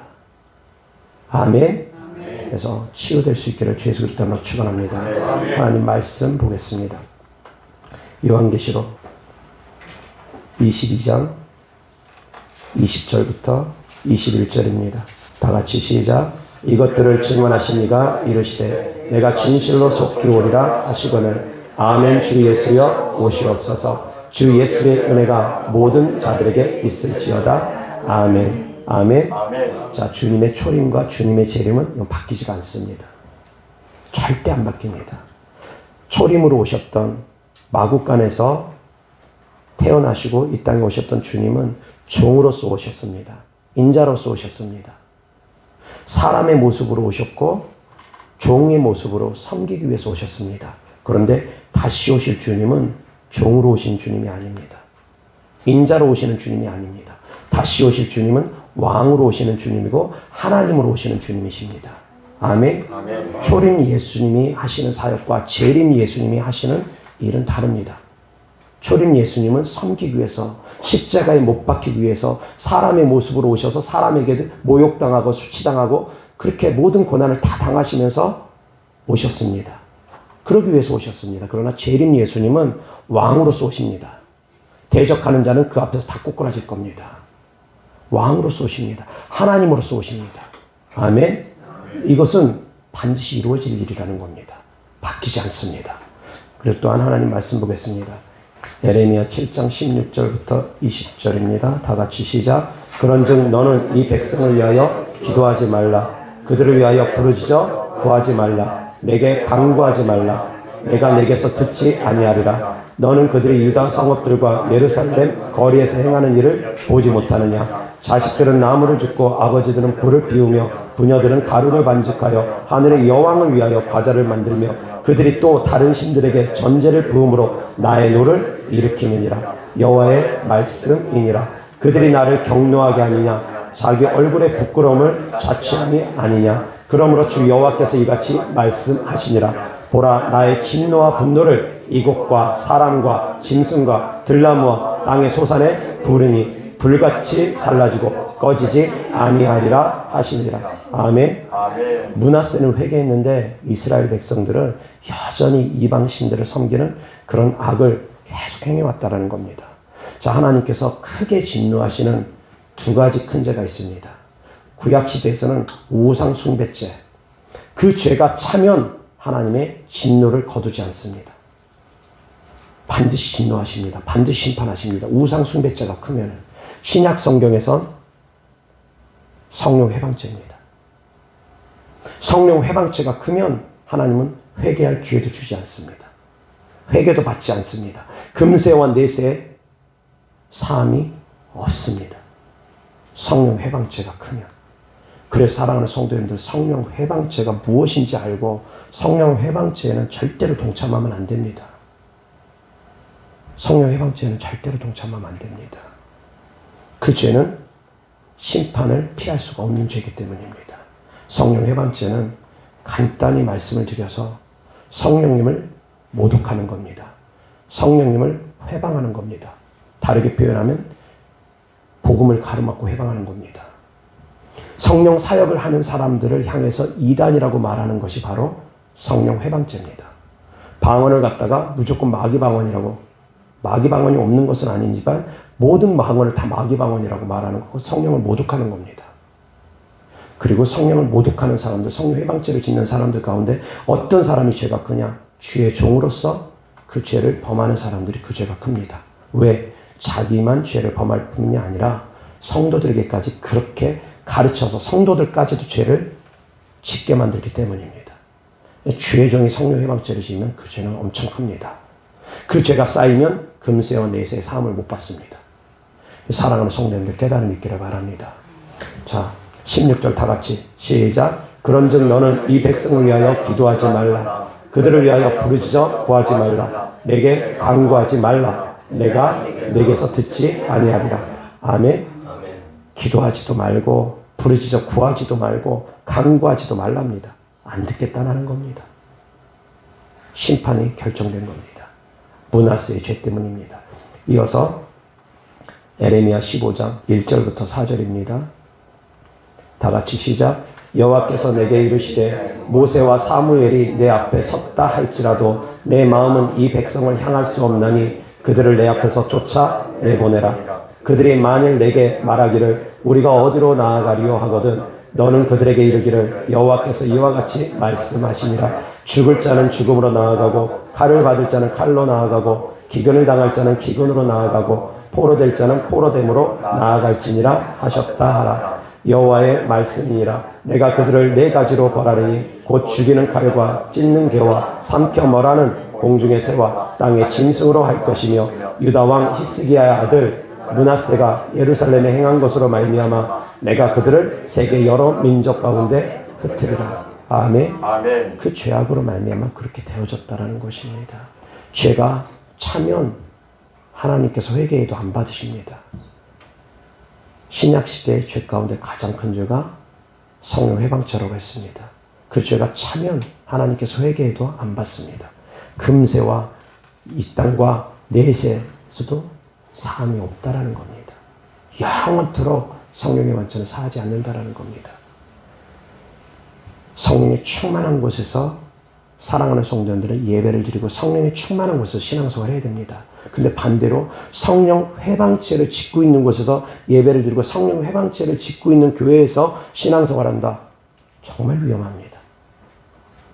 아멘. 그래서 치유될 수 있기를 주 예수 그리스도로 축원합니다. 하나님 말씀 보겠습니다. 요한계시록 22장 20절부터 21절입니다. 다 같이 시작. 이것들을 증언하신 이가 이르시되 내가 진실로 속히 오리라 하시거늘 아멘. 주 예수여 오시옵소서. 주 예수의 은혜가 모든 자들에게 있을지어다. 아멘. 아멘. 아멘. 자, 주님의 초림과 주님의 재림은 바뀌지가 않습니다. 절대 안 바뀝니다. 초림으로 오셨던 마구간에서 태어나시고 이 땅에 오셨던 주님은 종으로서 오셨습니다. 인자로서 오셨습니다. 사람의 모습으로 오셨고 종의 모습으로 섬기기 위해서 오셨습니다. 그런데 다시 오실 주님은 종으로 오신 주님이 아닙니다. 인자로 오시는 주님이 아닙니다. 다시 오실 주님은 왕으로 오시는 주님이고 하나님으로 오시는 주님이십니다. 아멘. 아멘. 초림 예수님이 하시는 사역과 재림 예수님이 하시는 일은 다릅니다. 초림 예수님은 섬기기 위해서 십자가에 못 박히기 위해서 사람의 모습으로 오셔서 사람에게 모욕당하고 수치당하고 그렇게 모든 고난을 다 당하시면서 오셨습니다. 그러기 위해서 오셨습니다. 그러나 재림 예수님은 왕으로서 오십니다. 대적하는 자는 그 앞에서 다 꼬꾸라질 겁니다. 왕으로서 오십니다. 하나님으로서 오십니다. 아멘. 이것은 반드시 이루어질 일이라는 겁니다. 바뀌지 않습니다. 그리고 또한 하나님 말씀 보겠습니다. 예레미야 7장 16절부터 20절입니다. 다 같이 시작. 그런즉 너는 이 백성을 위하여 기도하지 말라. 그들을 위하여 부르짖어 구하지 말라. 내게 간구하지 말라. 내가 내게서 듣지 아니하리라. 너는 그들이 유다 성읍들과 예루살렘 거리에서 행하는 일을 보지 못하느냐. 자식들은 나무를 줍고 아버지들은 불을 피우며 부녀들은 가루를 반죽하여 하늘의 여왕을 위하여 과자를 만들며 그들이 또 다른 신들에게 전제를 부음으로 나의 노를 일으키느니라. 여호와의 말씀이니라. 그들이 나를 경노하게 하느냐. 자기 얼굴의 부끄러움을 자취함이 아니냐. 그러므로 주 여호와께서 이같이 말씀하시니라. 보라, 나의 진노와 분노를 이곳과 사람과 짐승과 들나무와 땅의 소산에 부르니 불같이 살라지고 꺼지지 아니하리라 하시니라. 아멘. 므낫세는 회개했는데 이스라엘 백성들은 여전히 이방 신들을 섬기는 그런 악을 계속 행해왔다라는 겁니다. 자, 하나님께서 크게 진노하시는 두 가지 큰 죄가 있습니다. 구약시대에서는 우상 숭배죄. 그 죄가 차면 하나님의 진노를 거두지 않습니다. 반드시 진노하십니다. 반드시 심판하십니다. 우상 숭배죄가 크면. 신약 성경에선 성령 회방죄입니다. 성령 회방죄가 크면 하나님은 회개할 기회도 주지 않습니다. 회개도 받지 않습니다. 금세와 내세 사함이 없습니다. 성령 회방죄가 크면. 그래서 사랑하는 성도님들, 성령 회방죄가 무엇인지 알고 성령 회방죄에는 절대로 동참하면 안 됩니다. 성령 회방죄에는 절대로 동참하면 안 됩니다. 그 죄는 심판을 피할 수가 없는 죄이기 때문입니다. 성령 회방죄는 간단히 말씀을 드려서 성령님을 모독하는 겁니다. 성령님을 회방하는 겁니다. 다르게 표현하면 복음을 가로막고 회방하는 겁니다. 성령 사역을 하는 사람들을 향해서 이단이라고 말하는 것이 바로 성령 회방죄입니다. 방언을 갖다가 무조건 마귀방언이라고, 마귀방언이 없는 것은 아니지만 모든 방언을 다 마귀방언이라고 말하는 것, 성령을 모독하는 겁니다. 그리고 성령을 모독하는 사람들, 성령 회방죄를 짓는 사람들 가운데 어떤 사람이 죄가 크냐? 주의 종으로서 그 죄를 범하는 사람들이 그 죄가 큽니다. 왜? 자기만 죄를 범할 뿐이 아니라 성도들에게까지 그렇게 가르쳐서 성도들까지도 죄를 짓게 만들기 때문입니다. 주의 종이 성령 회방죄를 지으면 그 죄는 엄청 큽니다. 그 죄가 쌓이면 금세와 내세의 사함을 못 받습니다. 사랑하는 성도님들 깨달음이 있기를 바랍니다. 자, 16절 다 같이 시작. 그런즉 너는 이 백성을 위하여 기도하지 말라. 그들을 위하여 부르짖어 구하지 말라. 내게 간구하지 말라. 내가 내게서 듣지 아니하리라. 아멘. 기도하지도 말고 부르짖어 구하지도 말고 간구하지도 말랍니다. 안 듣겠다는 겁니다. 심판이 결정된 겁니다. 므낫세의 죄 때문입니다. 이어서 에레미야 15장 1절부터 4절입니다. 다 같이 시작. 여호와께서 내게 이르시되 모세와 사무엘이 내 앞에 섰다 할지라도 내 마음은 이 백성을 향할 수 없나니 그들을 내 앞에서 쫓아 내보내라. 그들이 만일 내게 말하기를 우리가 어디로 나아가리요 하거든 너는 그들에게 이르기를 여호와께서 이와 같이 말씀하시니라. 죽을 자는 죽음으로 나아가고 칼을 받을 자는 칼로 나아가고 기근을 당할 자는 기근으로 나아가고 포로될 자는 포로됨으로 나아갈지니라 하셨다 하라. 여호와의 말씀이니라. 내가 그들을 네 가지로 벌하리니 곧 죽이는 칼과 찢는 개와 삼켜 멸하는 공중의 새와 땅의 짐승으로 할 것이며 유다 왕 히스기야의 아들 므낫세가 예루살렘에 행한 것으로 말미암아 내가 그들을 세계 여러 민족 가운데 흩으리라. 아멘. 아멘. 그 죄악으로 말미암아 그렇게 되어졌다라는 것입니다. 죄가 차면 하나님께서 회개해도 안 받으십니다. 신약시대의 죄 가운데 가장 큰 죄가 성령 회방죄라고 했습니다. 그 죄가 차면 하나님께서 회개해도 안 받습니다. 금세와 이 땅과 내세에서도 사함이 없다라는 겁니다. 영원토록 성령의 완전을 사하지 않는다라는 겁니다. 성령이 충만한 곳에서 사랑하는 성도들은 예배를 드리고 성령이 충만한 곳에서 신앙생활을 해야 됩니다. 근데 반대로 성령 회방죄를 짓고 있는 곳에서 예배를 드리고 성령 회방죄를 짓고 있는 교회에서 신앙생활한다. 정말 위험합니다.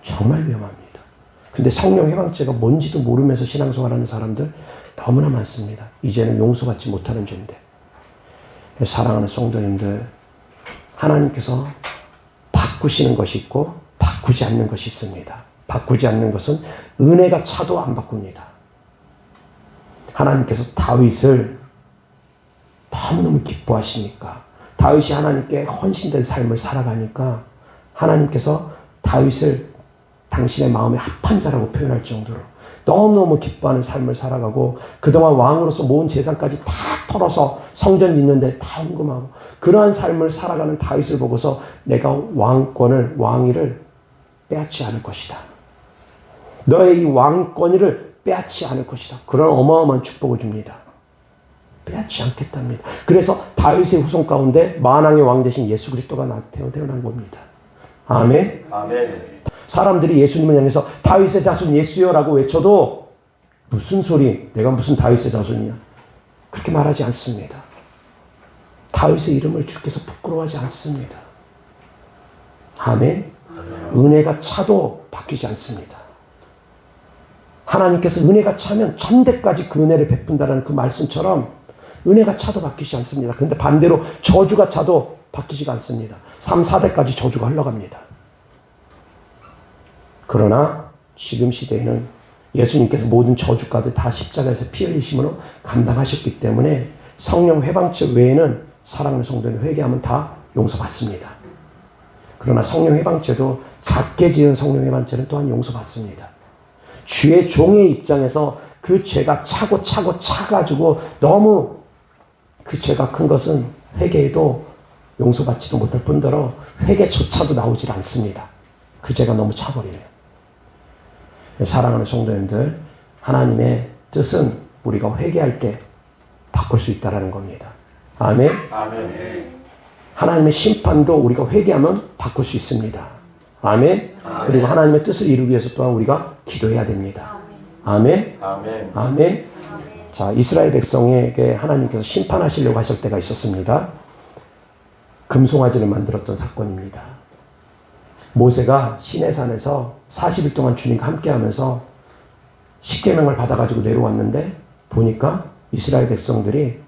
정말 위험합니다. 근데 성령 회방죄가 뭔지도 모르면서 신앙생활하는 사람들 너무나 많습니다. 이제는 용서받지 못하는 죄인데. 사랑하는 성도님들, 하나님께서 바꾸시는 것이 있고 바꾸지 않는 것이 있습니다. 바꾸지 않는 것은 은혜가 차도 안 바꿉니다. 하나님께서 다윗을 너무너무 기뻐하시니까, 다윗이 하나님께 헌신된 삶을 살아가니까 하나님께서 다윗을 당신의 마음에 합한 자라고 표현할 정도로 너무너무 기뻐하는 삶을 살아가고 그동안 왕으로서 모은 재산까지 다 털어서 성전 짓는데 다 헌금하고 그러한 삶을 살아가는 다윗을 보고서 내가 왕권을, 왕위를 빼앗지 않을 것이다. 너의 이 왕권위를 빼앗지 않을 것이다. 그런 어마어마한 축복을 줍니다. 빼앗지 않겠답니다. 그래서 다윗의 후손 가운데 만왕의 왕 대신 예수 그리스도가 태어난 겁니다. 아멘. 아멘. 사람들이 예수님을 향해서 다윗의 자손 예수여라고 외쳐도 무슨 소리, 내가 무슨 다윗의 자손이냐, 그렇게 말하지 않습니다. 다윗의 이름을 주께서 부끄러워하지 않습니다. 아멘. 은혜가 차도 바뀌지 않습니다. 하나님께서 은혜가 차면 천대까지 그 은혜를 베푼다는 그 말씀처럼 은혜가 차도 바뀌지 않습니다. 그런데 반대로 저주가 차도 바뀌지가 않습니다. 3, 4대까지 저주가 흘러갑니다. 그러나 지금 시대에는 예수님께서 모든 저주까지 다 십자가에서 피 흘리심으로 감당하셨기 때문에 성령 회방죄 외에는 사랑하는 성도는 회개하면 다 용서받습니다. 그러나 성령 회방죄도 작게 지은 성령 회방죄는 또한 용서받습니다. 주의 종의 입장에서 그 죄가 차고 차가지고 너무 그 죄가 큰 것은 회개해도 용서받지도 못할 뿐더러 회개조차도 나오질 않습니다. 그 죄가 너무 차버리네요. 사랑하는 성도님들, 하나님의 뜻은 우리가 회개할 때 바꿀 수 있다는 겁니다. 아멘. 아멘. 하나님의 심판도 우리가 회개하면 바꿀 수 있습니다. 아멘. 그리고 하나님의 뜻을 이루기 위해서 또한 우리가 기도해야 됩니다. 아멘. 아멘. 아멘. 자, 이스라엘 백성에게 하나님께서 심판하시려고 하실 때가 있었습니다. 금송아지를 만들었던 사건입니다. 모세가 시내산에서 40일 동안 주님과 함께하면서 십계명을 받아가지고 내려왔는데 보니까 이스라엘 백성들이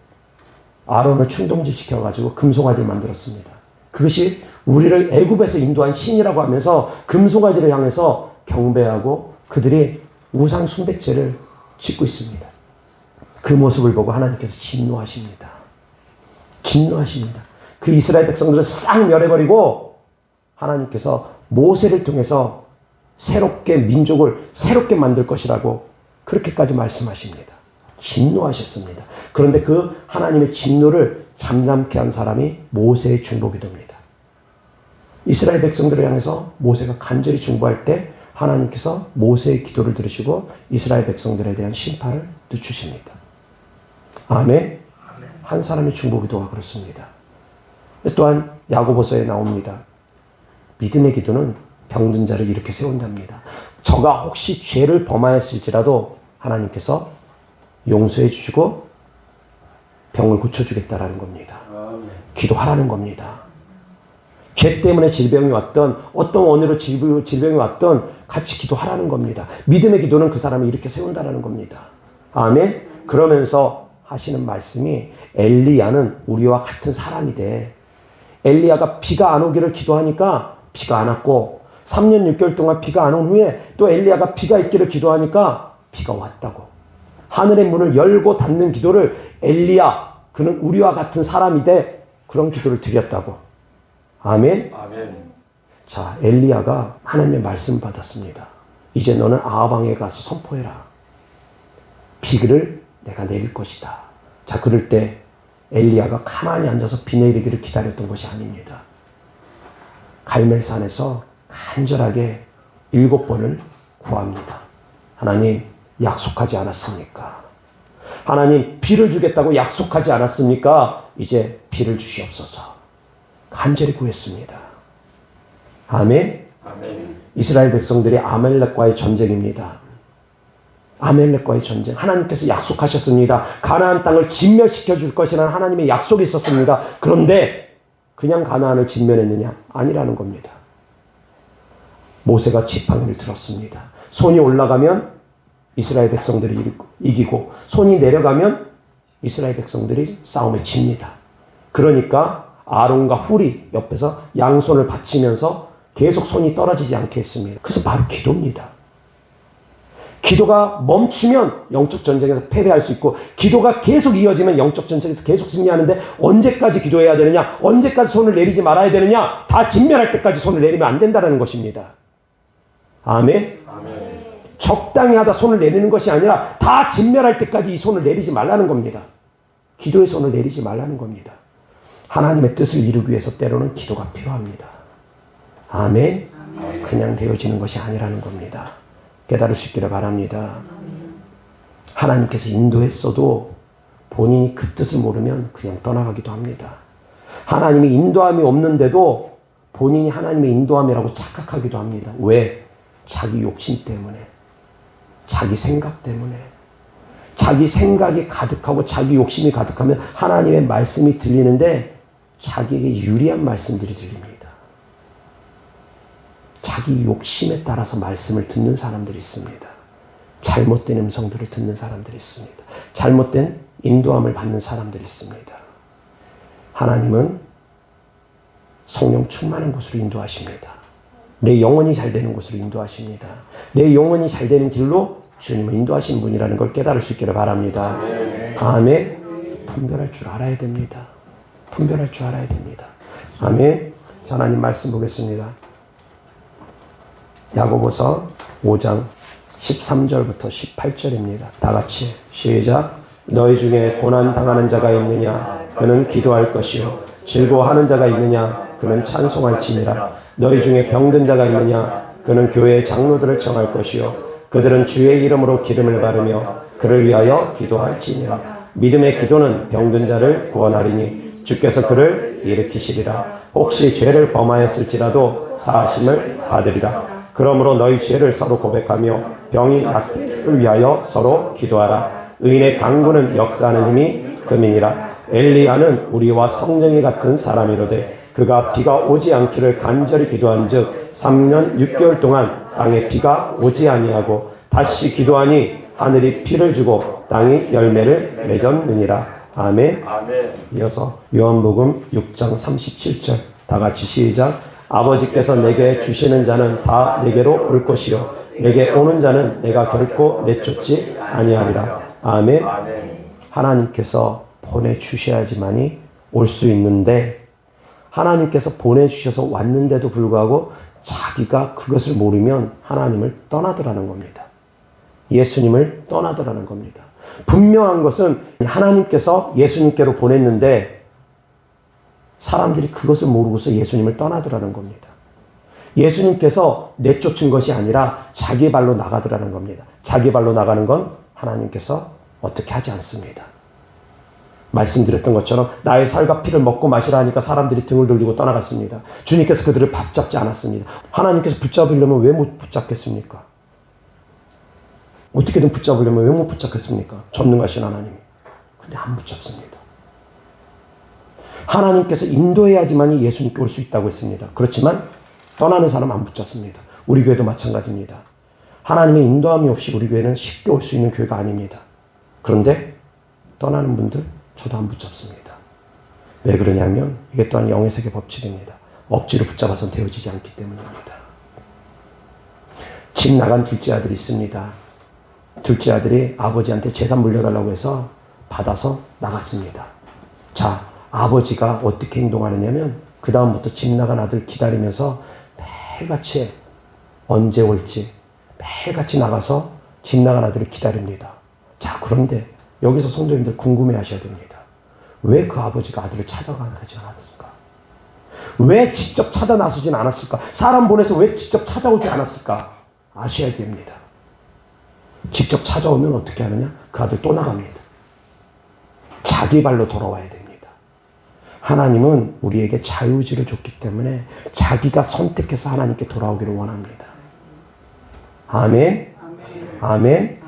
아론을 충동지시켜가지고 금송아지를 만들었습니다. 그것이 우리를 애굽에서 인도한 신이라고 하면서 금송아지를 향해서 경배하고 그들이 우상 숭배죄를 짓고 있습니다. 그 모습을 보고 하나님께서 진노하십니다. 진노하십니다. 그 이스라엘 백성들을 싹 멸해버리고 하나님께서 모세를 통해서 새롭게 민족을 새롭게 만들 것이라고 그렇게까지 말씀하십니다. 진노하셨습니다. 그런데 그 하나님의 진노를 잠잠케 한 사람이 모세의 중보기도입니다. 이스라엘 백성들을 향해서 모세가 간절히 중보할 때 하나님께서 모세의 기도를 들으시고 이스라엘 백성들에 대한 심판을 늦추십니다. 아멘. 한 사람의 중보기도가 그렇습니다. 또한 야고보서에 나옵니다. 믿음의 기도는 병든 자를 이렇게 세운답니다. 저가 혹시 죄를 범하였을지라도 하나님께서 용서해 주시고 병을 고쳐주겠다라는 겁니다. 기도하라는 겁니다. 죄 때문에 질병이 왔던 어떤 원인으로 질병이 왔던 같이 기도하라는 겁니다. 믿음의 기도는 그 사람을 이렇게 세운다라는 겁니다. 아멘. 그러면서 하시는 말씀이 엘리야는 우리와 같은 사람이 돼. 엘리야가 비가 안 오기를 기도하니까 비가 안 왔고 3년 6개월 동안 비가 안 온 후에 또 엘리야가 비가 있기를 기도하니까 비가 왔다고. 하늘의 문을 열고 닫는 기도를 엘리야, 그는 우리와 같은 사람이 돼. 그런 기도를 드렸다고. 아멘. 아멘. 자, 엘리야가 하나님의 말씀 받았습니다. 이제 너는 아하방에 가서 선포해라. 비를 내가 내릴 것이다. 자, 그럴 때 엘리야가 가만히 앉아서 비 내리기를 기다렸던 것이 아닙니다. 갈멜산에서 간절하게 7번을 구합니다. 하나님, 약속하지 않았습니까? 하나님, 비를 주겠다고 약속하지 않았습니까? 이제 비를 주시옵소서. 간절히 구했습니다. 아멘. 아멘. 이스라엘 백성들이 아말렉과의 전쟁입니다. 아말렉과의 전쟁. 하나님께서 약속하셨습니다. 가나안 땅을 진멸시켜 줄 것이라는 하나님의 약속이 있었습니다. 그런데 그냥 가나안을 진멸했느냐? 아니라는 겁니다. 모세가 지팡이를 들었습니다. 손이 올라가면 이스라엘 백성들이 이기고 손이 내려가면 이스라엘 백성들이 싸움에 집니다. 그러니까 아론과 훌이 옆에서 양손을 받치면서 계속 손이 떨어지지 않게 했습니다. 그래서 바로 기도입니다. 기도가 멈추면 영적 전쟁에서 패배할 수 있고 기도가 계속 이어지면 영적 전쟁에서 계속 승리하는데 언제까지 기도해야 되느냐? 언제까지 손을 내리지 말아야 되느냐? 다 진멸할 때까지 손을 내리면 안 된다는 것입니다. 아멘. 아멘. 적당히 하다 손을 내리는 것이 아니라 다 진멸할 때까지 이 손을 내리지 말라는 겁니다. 기도의 손을 내리지 말라는 겁니다. 하나님의 뜻을 이루기 위해서 때로는 기도가 필요합니다. 아멘. 아멘. 그냥 되어지는 것이 아니라는 겁니다. 깨달을 수 있기를 바랍니다. 하나님께서 인도했어도 본인이 그 뜻을 모르면 그냥 떠나가기도 합니다. 하나님의 인도함이 없는데도 본인이 하나님의 인도함이라고 착각하기도 합니다. 왜? 자기 욕심 때문에, 자기 생각 때문에. 자기 생각이 가득하고 자기 욕심이 가득하면 하나님의 말씀이 들리는데 자기에게 유리한 말씀들이 들립니다. 자기 욕심에 따라서 말씀을 듣는 사람들이 있습니다. 잘못된 음성들을 듣는 사람들이 있습니다. 잘못된 인도함을 받는 사람들이 있습니다. 하나님은 성령 충만한 곳으로 인도하십니다. 내 영혼이 잘 되는 곳으로 인도하십니다. 내 영혼이 잘 되는 길로 주님을 인도하신 분이라는 걸 깨달을 수 있기를 바랍니다. 아멘. 분별할 줄 알아야 됩니다. 분별할 줄 알아야 됩니다. 아멘. 자, 하나님 말씀 보겠습니다. 야고보서 5장 13절부터 18절입니다. 다 같이 시작. 너희 중에 고난 당하는 자가 있느냐? 그는 기도할 것이요. 즐거워하는 자가 있느냐? 그는 찬송할지니라. 너희 중에 병든 자가 있느냐? 그는 교회의 장로들을 청할 것이요. 그들은 주의 이름으로 기름을 바르며 그를 위하여 기도할지니라. 믿음의 기도는 병든 자를 구원하리니 주께서 그를 일으키시리라. 혹시 죄를 범하였을지라도 사하심을 받으리라. 그러므로 너희 죄를 서로 고백하며 병이 낫기를 위하여 서로 기도하라. 의인의 강구는 역사하는 힘이 금이니라. 엘리야는 우리와 성령이 같은 사람이로되 그가 비가 오지 않기를 간절히 기도한즉 3년 6개월 동안 땅에 비가 오지 아니하고 다시 기도하니 하늘이 비를 주고 땅이 열매를 맺었느니라. 아멘. 아멘. 이어서 요한복음 6장 37절 다 같이 시작. 아버지께서 내게 주시는 자는 다 내게로 올 것이요 내게 오는 자는 내가 결코 내쫓지 아니하리라. 아멘. 아멘. 하나님께서 보내주셔야지만이 올 수 있는데 하나님께서 보내주셔서 왔는데도 불구하고 자기가 그것을 모르면 하나님을 떠나더라는 겁니다. 예수님을 떠나더라는 겁니다. 분명한 것은 하나님께서 예수님께로 보냈는데 사람들이 그것을 모르고서 예수님을 떠나더라는 겁니다. 예수님께서 내쫓은 것이 아니라 자기 발로 나가더라는 겁니다. 자기 발로 나가는 건 하나님께서 어떻게 하지 않습니다. 말씀드렸던 것처럼 나의 살과 피를 먹고 마시라 하니까 사람들이 등을 돌리고 떠나갔습니다. 주님께서 그들을 붙잡지 않았습니다. 하나님께서 붙잡으려면 왜 못 붙잡겠습니까? 어떻게든 붙잡으려면 왜 못 붙잡겠습니까? 전능하신 하나님이. 근데 안 붙잡습니다. 하나님께서 인도해야지만 예수님께 올 수 있다고 했습니다. 그렇지만 떠나는 사람 안 붙잡습니다. 우리 교회도 마찬가지입니다. 하나님의 인도함이 없이 우리 교회는 쉽게 올 수 있는 교회가 아닙니다. 그런데 떠나는 분들 저도 안 붙잡습니다. 왜 그러냐면 이게 또한 영의 세계 법칙입니다. 억지로 붙잡아서 되어지지 않기 때문입니다. 집 나간 둘째 아들이 있습니다. 둘째 아들이 아버지한테 재산 물려달라고 해서 받아서 나갔습니다. 자, 아버지가 어떻게 행동하느냐면 그 다음부터 집 나간 아들 기다리면서 매일같이 언제 올지 매일같이 나가서 집 나간 아들을 기다립니다. 자, 그런데 여기서 성도님들 궁금해 하셔야 됩니다. 왜 그 아버지가 아들을 찾아가지 않았을까? 왜 직접 찾아 나서진 않았을까? 사람 보내서 왜 직접 찾아오지 않았을까? 아셔야 됩니다. 직접 찾아오면 어떻게 하느냐? 그 아들 또 나갑니다. 자기 발로 돌아와야 됩니다. 하나님은 우리에게 자유의지를 줬기 때문에 자기가 선택해서 하나님께 돌아오기를 원합니다. 아멘? 아멘?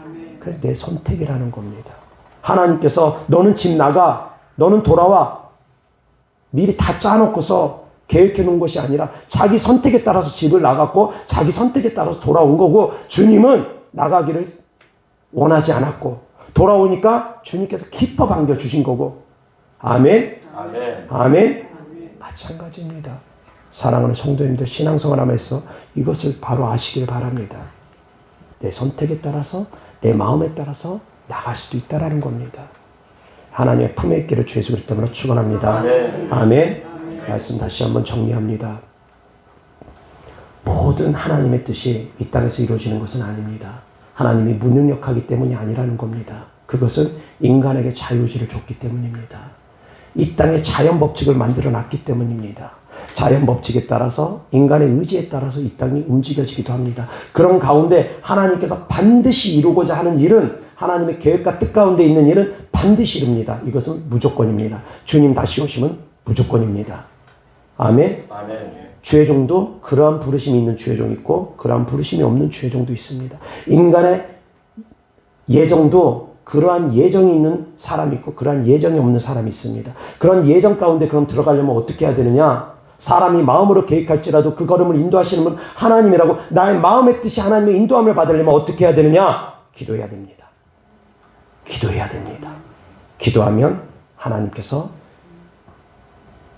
그래서 내 선택이라는 겁니다. 하나님께서 너는 집 나가, 너는 돌아와. 미리 다 짜놓고서 계획해 놓은 것이 아니라 자기 선택에 따라서 집을 나갔고 자기 선택에 따라서 돌아온 거고 주님은 나가기를 원하지 않았고 돌아오니까 주님께서 기뻐 반겨주신 거고. 아멘? 아멘? 아멘? 마찬가지입니다. 사랑하는 성도님들 신앙생활하면서 이것을 바로 아시길 바랍니다. 내 선택에 따라서 내 마음에 따라서 나갈 수도 있다라는 겁니다. 하나님의 품에 있기를 주 예수 그리스도로 축원합니다. 아멘. 아멘. 말씀 다시 한번 정리합니다. 모든 하나님의 뜻이 이 땅에서 이루어지는 것은 아닙니다. 하나님이 무능력하기 때문이 아니라는 겁니다. 그것은 인간에게 자유의지를 줬기 때문입니다. 이 땅에 자연 법칙을 만들어 놨기 때문입니다. 자연 법칙에 따라서 인간의 의지에 따라서 이 땅이 움직여지기도 합니다. 그런 가운데 하나님께서 반드시 이루고자 하는 일은 하나님의 계획과 뜻 가운데 있는 일은 반드시 이룹니다. 이것은 무조건입니다. 주님 다시 오시면 무조건입니다. 아멘. 주의종도 그러한 부르심이 있는 주의종이 있고 그러한 부르심이 없는 주의종도 있습니다. 인간의 예정도 그러한 예정이 있는 사람이 있고 그러한 예정이 없는 사람이 있습니다. 그런 예정 가운데 그럼 들어가려면 어떻게 해야 되느냐? 사람이 마음으로 계획할지라도 그 걸음을 인도하시는 분 하나님이라고 나의 마음의 뜻이 하나님의 인도함을 받으려면 어떻게 해야 되느냐? 기도해야 됩니다. 기도해야 됩니다. 기도하면 하나님께서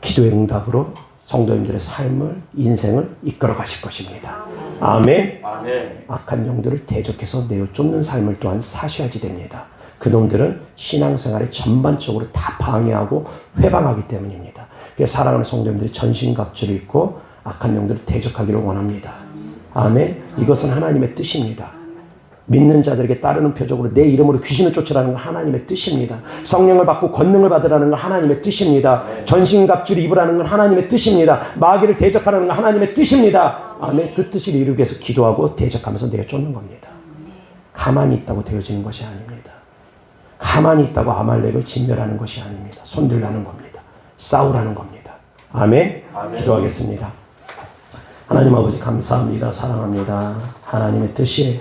기도의 응답으로 성도님들의 삶을, 인생을 이끌어 가실 것입니다. 아멘. 악한 영들을 대적해서 내어 쫓는 삶을 또한 사셔야지 됩니다. 그놈들은 신앙생활에 전반적으로 다 방해하고 회방하기 때문입니다. 그래서 사랑하는 성도님들이 전신갑주를 입고 악한 영들을 대적하기를 원합니다. 아멘. 이것은 하나님의 뜻입니다. 믿는 자들에게 따르는 표적으로 내 이름으로 귀신을 쫓으라는 건 하나님의 뜻입니다. 성령을 받고 권능을 받으라는 건 하나님의 뜻입니다. 전신갑주를 입으라는 건 하나님의 뜻입니다. 마귀를 대적하라는 건 하나님의 뜻입니다. 아멘. 그 뜻을 이루기 위해서 기도하고 대적하면서 내가 쫓는 겁니다. 가만히 있다고 되어지는 것이 아닙니다. 가만히 있다고 아말렉을 진멸하는 것이 아닙니다. 손들라는 겁니다. 싸우라는 겁니다. 아멘. 기도하겠습니다. 하나님 아버지 감사합니다. 사랑합니다. 하나님의 뜻이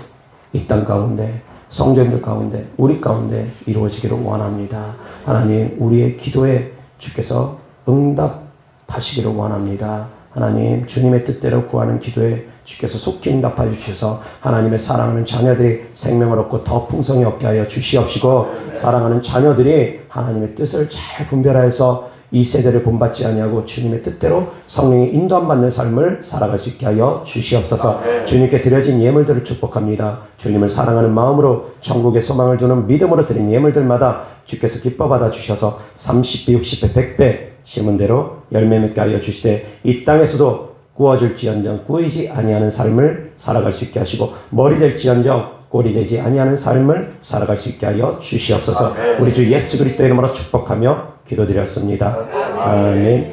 이 땅 가운데 성도님들 가운데 우리 가운데 이루어지기를 원합니다. 하나님 우리의 기도에 주께서 응답하시기를 원합니다. 하나님 주님의 뜻대로 구하는 기도에 주께서 속히 응답하여 주셔서 하나님의 사랑하는 자녀들이 생명을 얻고 더 풍성히 얻게 하여 주시옵시고 사랑하는 자녀들이 하나님의 뜻을 잘 분별하여서 이 세대를 본받지 아니하고 주님의 뜻대로 성령의 인도함 받는 삶을 살아갈 수 있게 하여 주시옵소서. 주님께 드려진 예물들을 축복합니다. 주님을 사랑하는 마음으로 천국의 소망을 두는 믿음으로 드린 예물들마다 주께서 기뻐 받아 주셔서 30배, 60배, 100배 심은 대로 열매 맺게 하여 주시되 이 땅에서도 구워줄지언정 구이지 아니하는 삶을 살아갈 수 있게 하시고 머리 될지언정 꼴이 되지 아니하는 삶을 살아갈 수 있게 하여 주시옵소서. 우리 주 예수 그리스도 이름으로 축복하며 기도드렸습니다. 아멘.